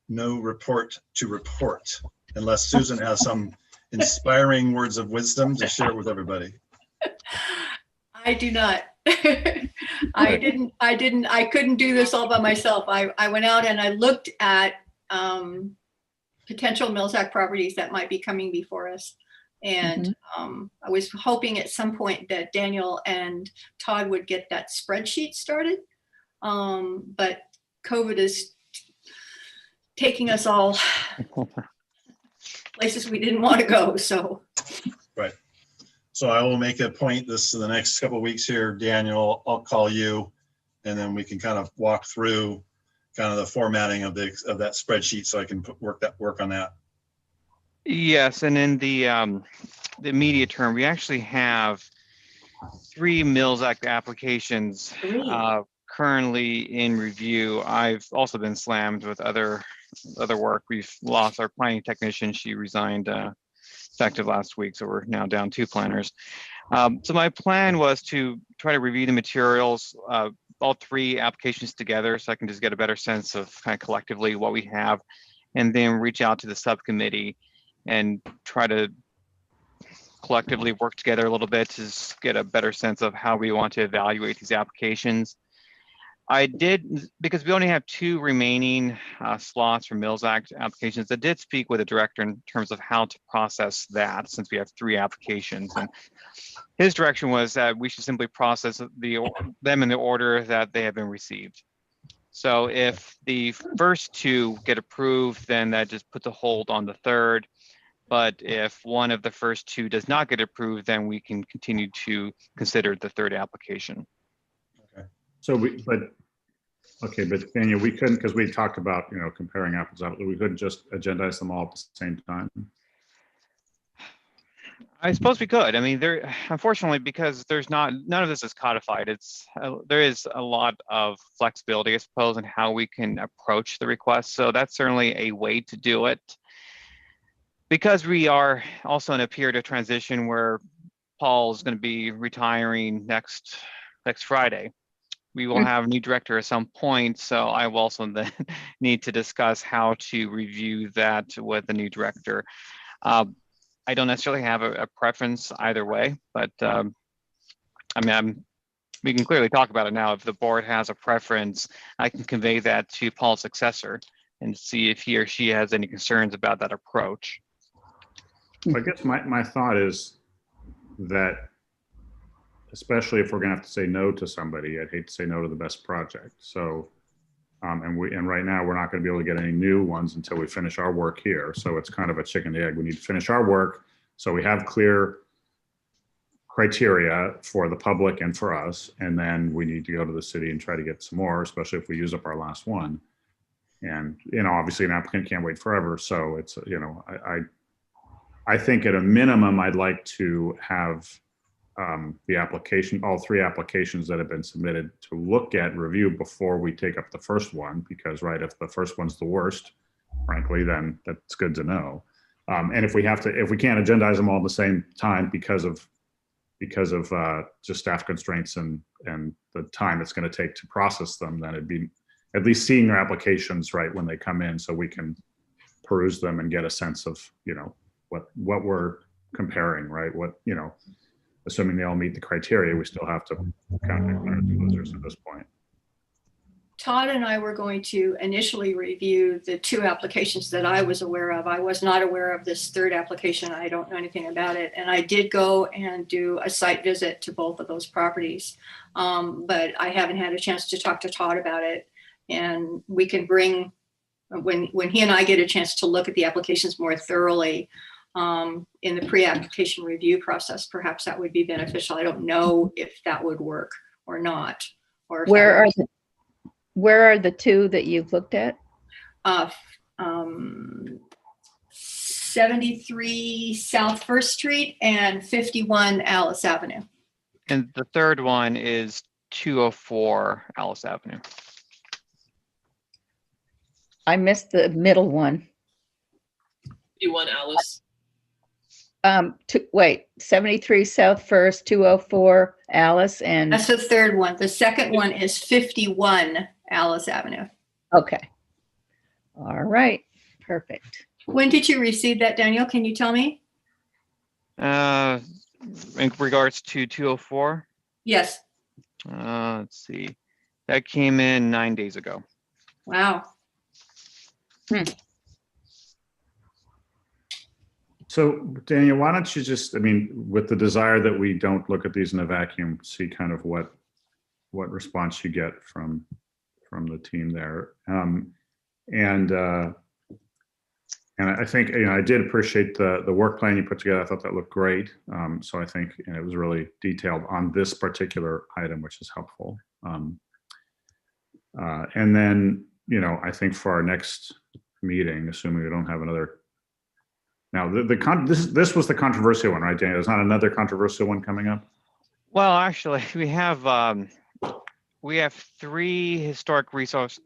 no report to report unless Susan has some inspiring words of wisdom to share with everybody. I do not. I couldn't do this all by myself. I went out and I looked at potential Mills Act properties that might be coming before us. And I was hoping at some point that Daniel and Todd would get that spreadsheet started. But COVID is taking us all places we didn't want to go, so. Right. So I will make a point this in the next couple of weeks here. Daniel, I'll call you and then we can kind of walk through kind of the formatting of that spreadsheet so I can work on that. Yes, and in the immediate term, we actually have 3 Mills Act applications currently in review. I've also been slammed with other work. We've lost our planning technician. She resigned effective last week, so we're now down 2 planners. So my plan was to try to review the materials, all 3 applications together, so I can just get a better sense of kind of collectively what we have, and then reach out to the subcommittee and try to collectively work together a little bit to get a better sense of how we want to evaluate these applications. I did, because we only have 2 remaining slots for Mills Act applications. I did speak with the director in terms of how to process that, since we have 3 applications. And his direction was that we should simply process them in the order that they have been received. So if the first 2 get approved, then that just puts a hold on the third. But if one of the first 2 does not get approved, then we can continue to consider the third application. So but Daniel, we couldn't, because we talked about, comparing apples to apples, we couldn't just agendize them all at the same time. I suppose we could. I mean, unfortunately, because none of this is codified. There is a lot of flexibility, I suppose, in how we can approach the request. So that's certainly a way to do it. Because we are also in a period of transition where Paul is going to be retiring next Friday. We will have a new director at some point, so I will also then need to discuss how to review that with the new director. I don't necessarily have a preference either way, but we can clearly talk about it now. If the board has a preference, I can convey that to Paul's successor and see if he or she has any concerns about that approach. I guess my thought is that, especially if we're going to have to say no to somebody, I'd hate to say no to the best project. So, and right now we're not going to be able to get any new ones until we finish our work here. So it's kind of a chicken and egg. We need to finish our work so we have clear criteria for the public and for us. And then we need to go to the city and try to get some more, especially if we use up our last one. And, obviously an applicant can't wait forever. So it's, I think at a minimum, I'd like to have the application, all 3 applications that have been submitted, to look at, review before we take up the first one, because if the first one's the worst, frankly, then that's good to know. And if we can't agendize them all at the same time because of just staff constraints and the time it's going to take to process them, then it'd be at least seeing their applications when they come in, so we can peruse them and get a sense of, what we're comparing, right? Assuming they all meet the criteria, we still have to count the losers at this point. Todd and I were going to initially review the 2 applications that I was aware of. I was not aware of this third application. I don't know anything about it. And I did go and do a site visit to both of those properties. But I haven't had a chance to talk to Todd about it. And we can bring, when he and I get a chance to look at the applications more thoroughly, in the pre-application review process, perhaps that would be beneficial. I don't know if that would work or not. Or if where are the 2 that you've looked at? 73 South First Street and 51 Alice Avenue. And the third one is 204 Alice Avenue. I missed the middle one. 51 Alice. 73 South First, 204 Alice, and that's the third one. The second one is 51 Alice Avenue. Okay. All right. Perfect. When did you receive that, Daniel? Can you tell me? In regards to 204? Yes. Let's see. That came in 9 days ago. Wow. So Daniel, why don't you just, with the desire that we don't look at these in a vacuum, see kind of what response you get from the team there. And I think, I did appreciate the work plan you put together. I thought that looked great. So I think it was really detailed on this particular item, which is helpful. And then, I think for our next meeting, assuming we don't have another. Now, this was the controversial one, right, Daniel? There's not another controversial one coming up? Well, actually, we have 3 historic resource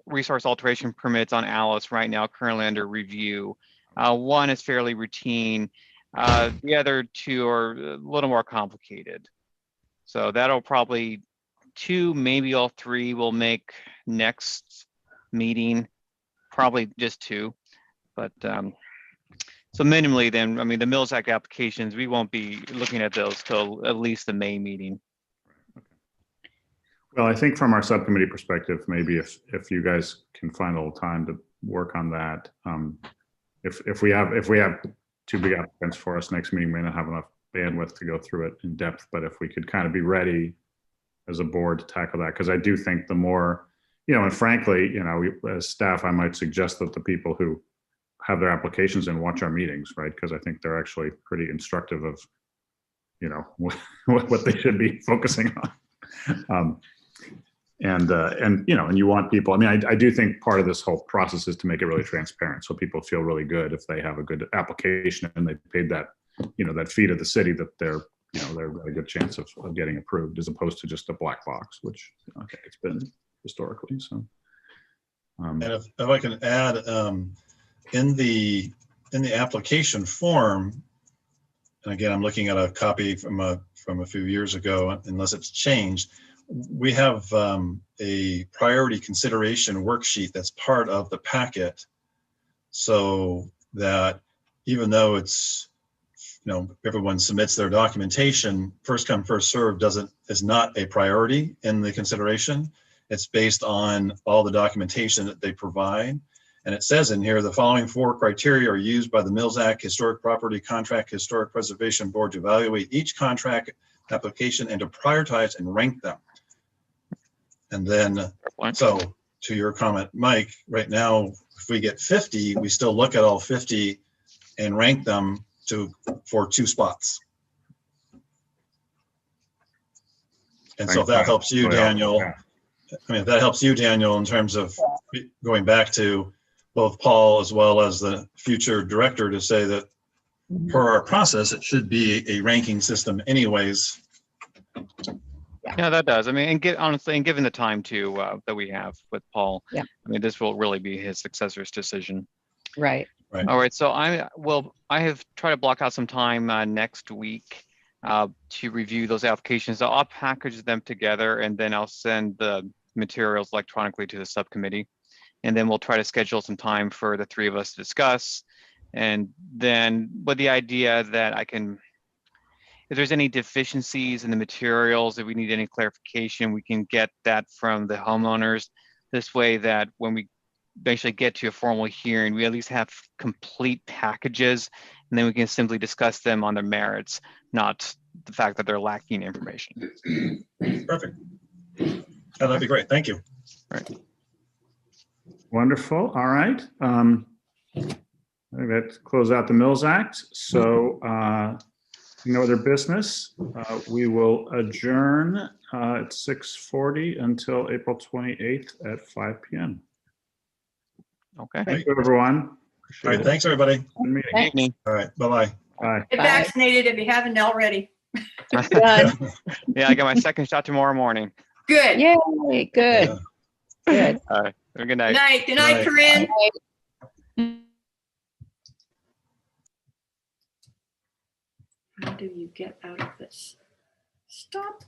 alteration permits on Alice right now, currently under review. One is fairly routine. The other 2 are a little more complicated. So that'll probably 2, maybe all 3 will make next meeting, probably just 2. But so minimally then, the Mills Act applications, we won't be looking at those till at least the May meeting. Well, I think from our subcommittee perspective, maybe if you guys can find a little time to work on that, if we have two big applicants for us next meeting, we may not have enough bandwidth to go through it in depth, but if we could kind of be ready as a board to tackle that, because I do think the more, and frankly, as staff, I might suggest that the people who have their applications and watch our meetings, right? Because I think they're actually pretty instructive of, what they should be focusing on. And you want people, I do think part of this whole process is to make it really transparent. So people feel really good if they have a good application and they paid that, that fee to the city, that they're got a good chance of getting approved, as opposed to just a black box, which I think it's been historically. So. And if I can add, in the application form, and again, I'm looking at a copy from a few years ago, unless it's changed, we have a priority consideration worksheet that's part of the packet, so that even though it's, everyone submits their documentation, first come, first served is not a priority in the consideration. It's based on all the documentation that they provide. And it says in here, the following 4 criteria are used by the Mills Act Historic Property Contract Historic Preservation Board to evaluate each contract application and to prioritize and rank them. And then, so to your comment, Mike, right now, if we get 50, we still look at all 50 and rank them for 2 spots. And so if that helps you, Daniel, if that helps you, Daniel, in terms of going back to both Paul as well as the future director, to say that per our process, it should be a ranking system anyways. Yeah, that does. Honestly, and given the time too that we have with Paul, this will really be his successor's decision. Right. All right. So I have tried to block out some time next week to review those applications. So I'll package them together and then I'll send the materials electronically to the subcommittee. And then we'll try to schedule some time for the 3 of us to discuss. And then with the idea that if there's any deficiencies in the materials, if we need any clarification, we can get that from the homeowners. This way that when we eventually get to a formal hearing, we at least have complete packages, and then we can simply discuss them on their merits, not the fact that they're lacking information. Perfect. That'd be great. Thank you. Right. Wonderful. All right. I think that close out the Mills Act. So no other business. We will adjourn at 6:40 until April 28th at 5 p.m. Okay. Thank you, everyone. All right. Thanks, everybody. Good meeting. Thanks. Evening. All right. Bye-bye. Bye. Get vaccinated if you haven't already. Done. Yeah, I got my second shot tomorrow morning. Good. Yay, good, good. All right. Have a good night. Good night. Good night, Good night. Corinne. How do you get out of this? Stop.